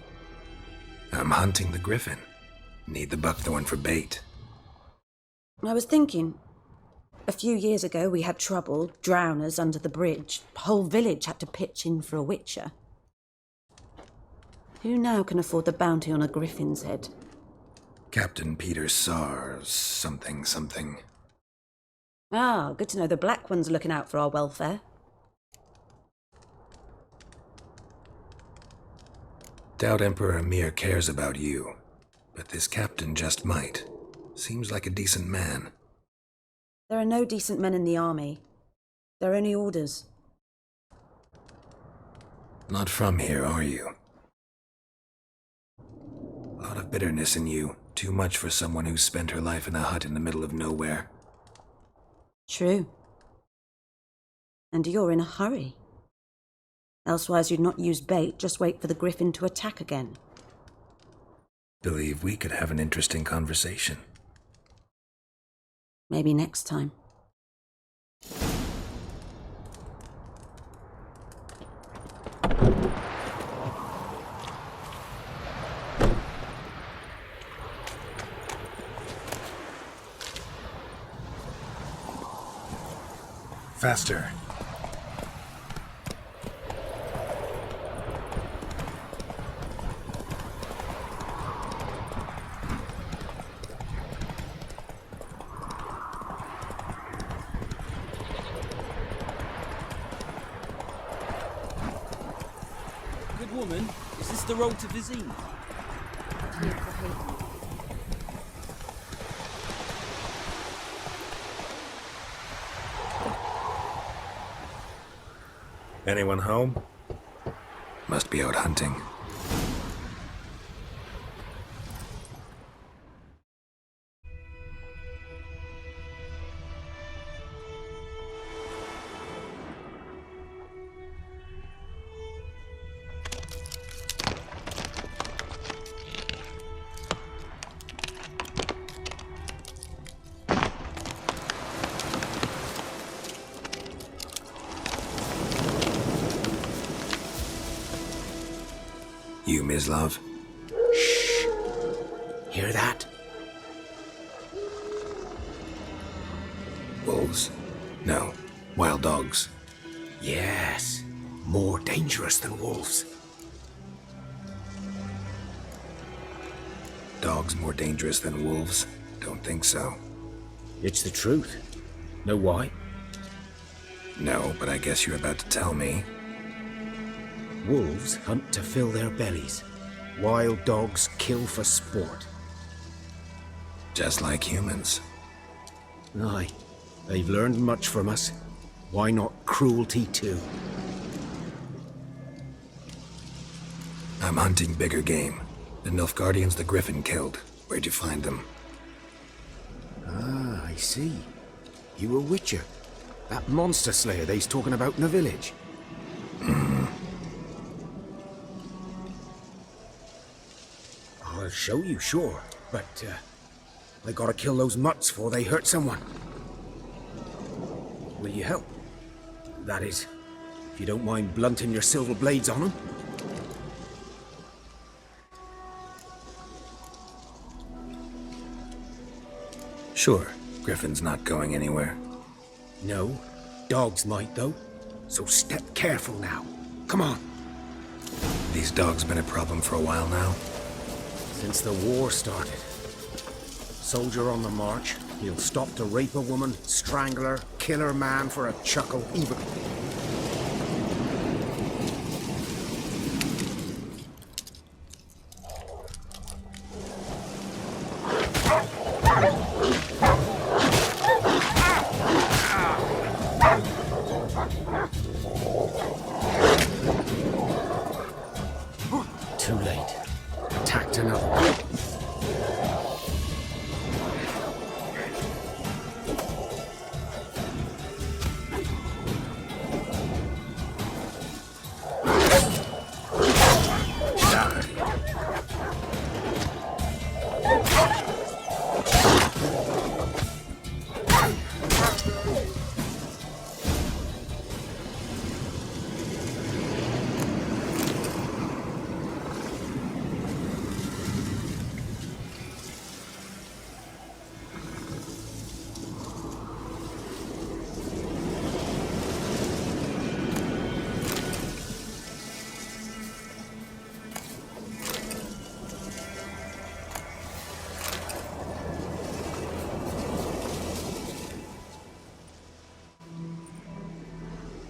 I'm hunting the griffin. Need the buckthorn for bait. I was thinking... A few years ago we had trouble, drowners under the bridge. The whole village had to pitch in for a witcher. Who now can afford the bounty on a griffin's head? Captain Peter Sar... something. Ah, good to know the Black One's looking out for our welfare. Doubt Emperor Emir cares about you, but this captain just might. Seems like a decent man. There are no decent men in the army. They're only orders. Not from here, are you? A lot of bitterness in you. Too much for someone who spent her life in a hut in the middle of nowhere. True. And you're in a hurry. Elsewise you'd not use bait, just wait for the griffin to attack again. Believe we could have an interesting conversation. Maybe next time. Faster. Good woman, is this the road to Vizine? Anyone home? Must be out hunting. You, Mislav? Shh! Hear that? Wolves? No. Wild dogs. Yes. More dangerous than wolves. Dogs more dangerous than wolves? Don't think so. It's the truth. Know why? No, but I guess you're about to tell me. Wolves hunt to fill their bellies. Wild dogs kill for sport. Just like humans. Aye. They've learned much from us. Why not cruelty too? I'm hunting bigger game. The Nilfgaardians the Griffin killed. Where'd you find them? Ah, I see. You a witcher. That monster slayer they's talking about in the village. I'll show you, sure. But, I gotta kill those mutts before they hurt someone. Will you help? That is, if you don't mind blunting your silver blades on them. Sure. Griffin's not going anywhere. No. Dogs might, though. So step careful now. Come on. These dogs been a problem for a while now? Since the war started. Soldier on the march, he'll stop to rape a woman, strangle her, kill her man for a chuckle, even... Too late. Attacked another.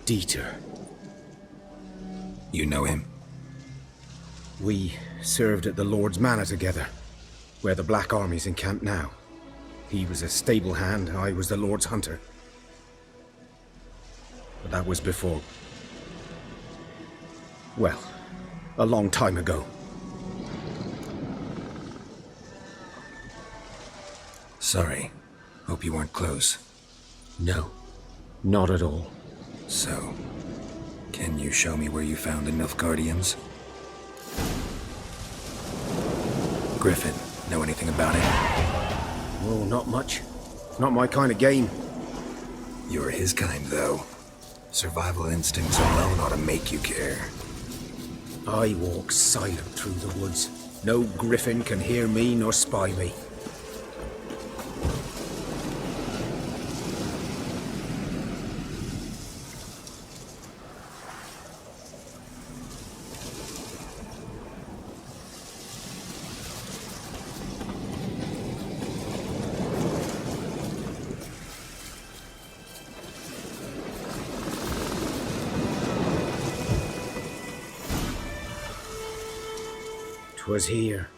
Dieter. You know him? We served at the Lord's Manor together, where the Black Army's encamped now. He was a stable hand, I was the Lord's hunter. But that was before... well, a long time ago. Sorry. Hope you weren't close. No, not at all. So, can you show me where you found the Nilfgaardians? Griffin, know anything about it? Oh, not much. Not my kind of game. You're his kind, though. Survival instincts alone ought to make you care. I walk silent through the woods. No griffin can hear me nor spy me. Was here.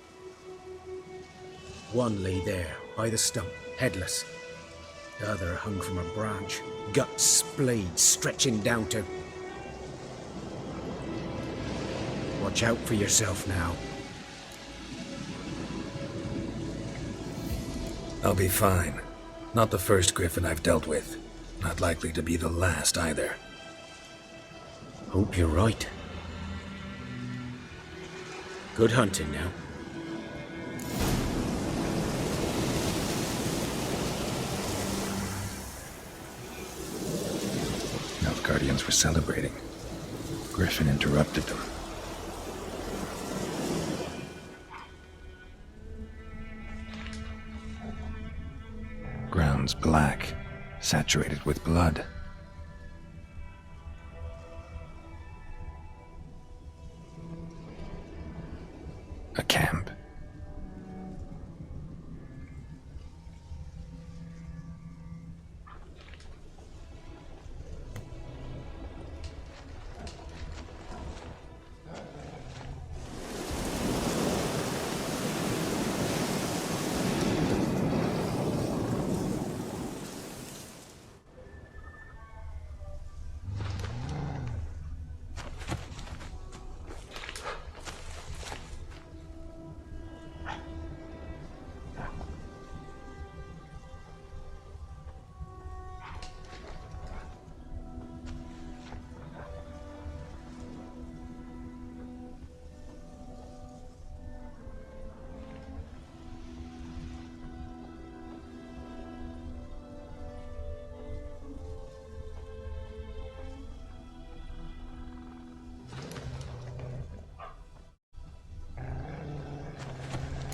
One lay there, by the stump, headless. The other hung from a branch, guts splayed, stretching down to... Watch out for yourself now. I'll be fine. Not the first Griffin I've dealt with. Not likely to be the last either. Hope you're right. Good hunting now. Guardians were celebrating. Griffin interrupted them. Ground's black, saturated with blood. A camp.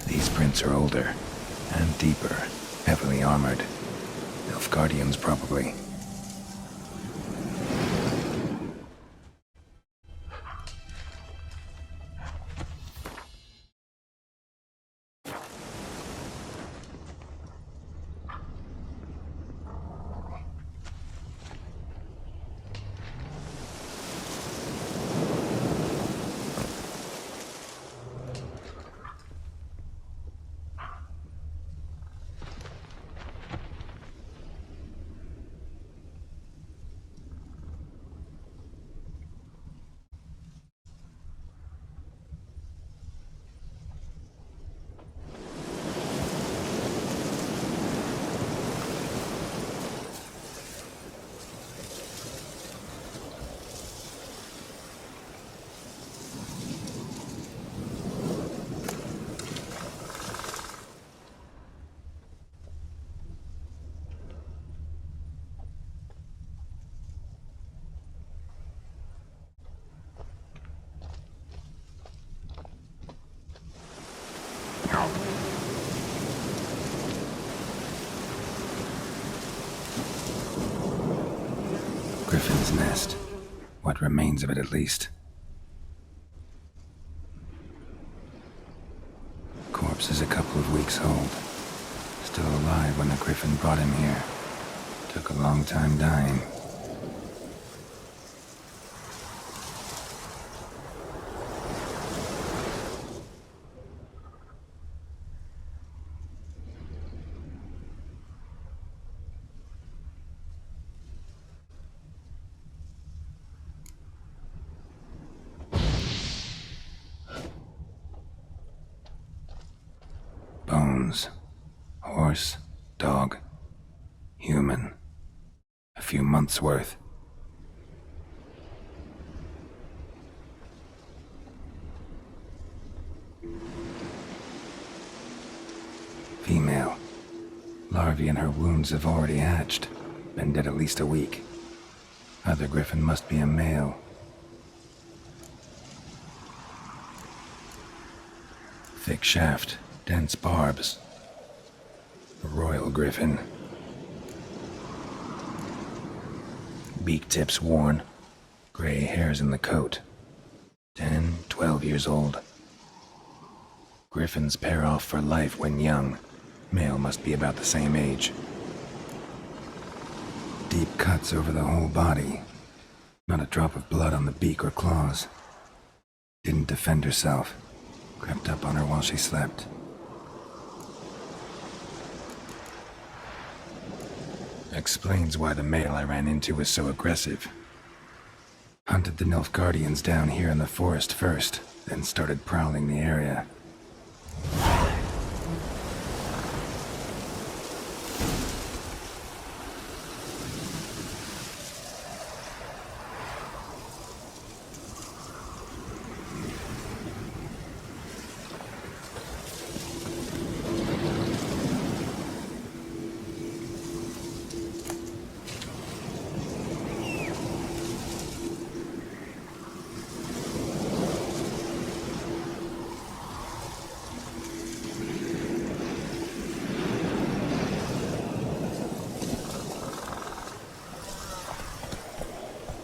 These prints are older and deeper, heavily armored. Elf Guardians, probably. Griffin's nest. What remains of it, at least. Corpse is a couple of weeks old. Still alive when the Griffin brought him here. Took a long time dying. Bones. Horse, dog, human. A few months' worth. Female. Larvae in her wounds have already hatched. Been dead at least a week. Other Griffin must be a male. Thick shaft. Dense barbs. A royal Griffin. Beak tips worn. Gray hairs in the coat. 10, 12 years old. Griffins pair off for life when young. Male must be about the same age. Deep cuts over the whole body. Not a drop of blood on the beak or claws. Didn't defend herself. Crept up on her while she slept. Explains why the male I ran into was so aggressive. Hunted the Nilfgaardians down here in the forest first, then started prowling the area.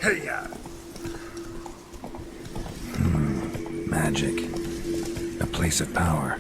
Hey, ya! Magic. A place of power.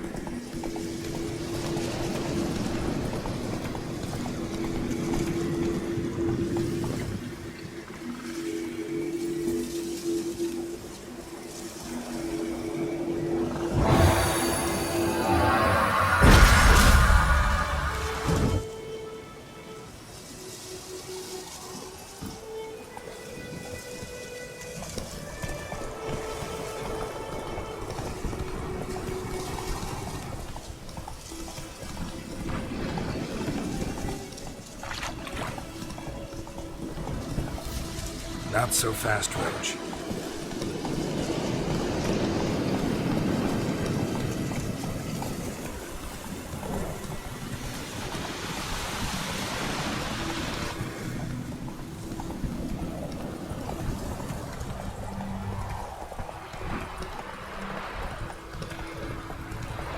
Not so fast, Roach.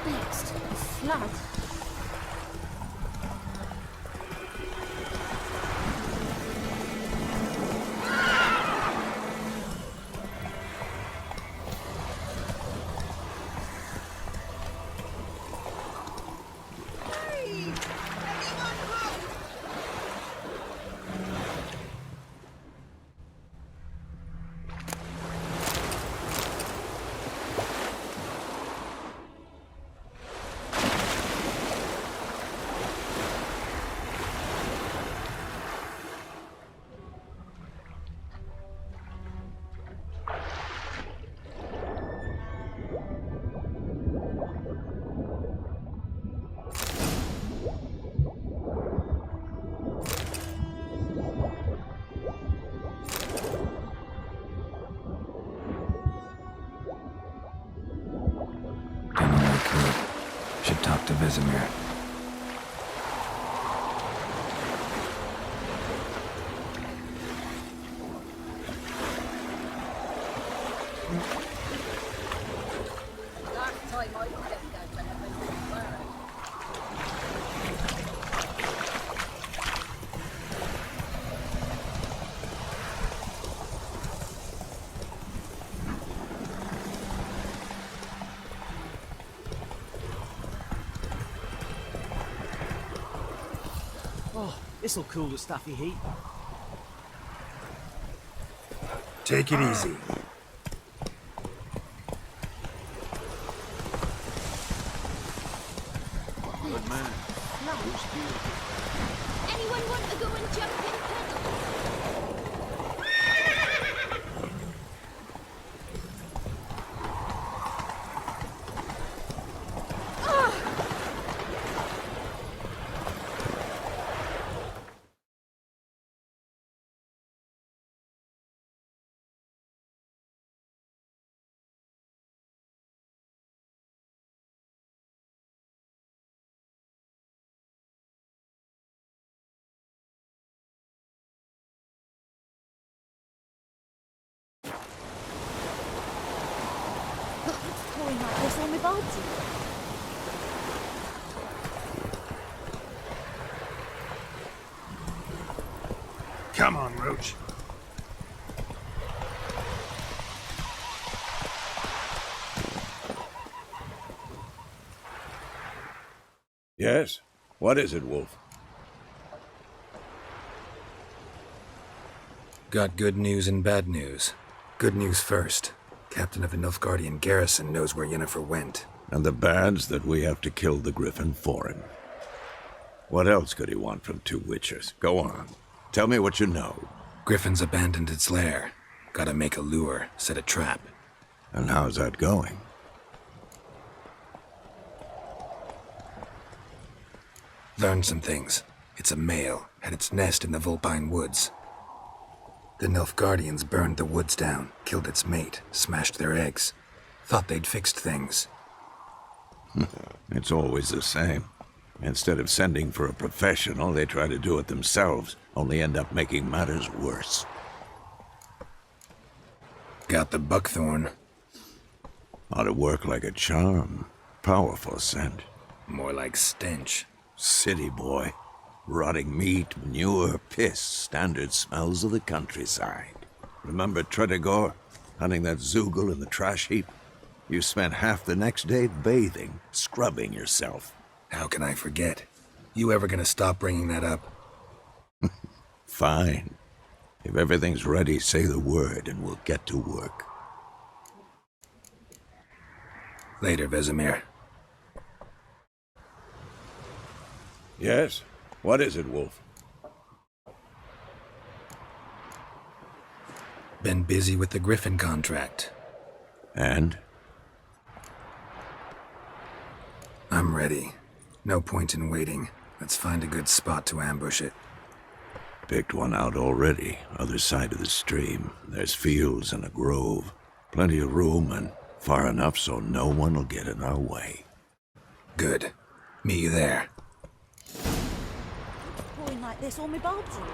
Next, a flood. Should talk to Vesemir. Oh, this'll cool the stuffy heat. Take it easy. Good man. Anyone want to go and jump in puddles? Poi ma cosa mi oggi? Come on, Roach. Yes? What is it, Wolf? Got good news and bad news. Good news first. Captain of the Nilfgaardian garrison knows where Yennefer went. And the bad's that we have to kill the Griffin for him. What else could he want from two witchers? Go on. Tell me what you know. Griffin's abandoned its lair. Gotta make a lure, set a trap. And how's that going? Learned some things. It's a male, had its nest in the Vulpine Woods. The Nilfgaardians burned the woods down, killed its mate, smashed their eggs. Thought they'd fixed things. It's always the same. Instead of sending for a professional, they try to do it themselves, only end up making matters worse. Got the buckthorn. Ought to work like a charm. Powerful scent. More like stench. City boy. Rotting meat, manure, piss, standard smells of the countryside. Remember Tredegor? Hunting that Zoogle in the trash heap? You spent half the next day bathing, scrubbing yourself. How can I forget? You ever gonna stop bringing that up? Fine. If everything's ready, say the word and we'll get to work. Later, Vesemir. Yes? What is it, Wolf? Been busy with the Griffin contract. And? I'm ready. No point in waiting. Let's find a good spot to ambush it. Picked one out already, other side of the stream. There's fields and a grove. Plenty of room and far enough so no one will get in our way. Good. Meet you there. Pouring like this, all my bulbs are red.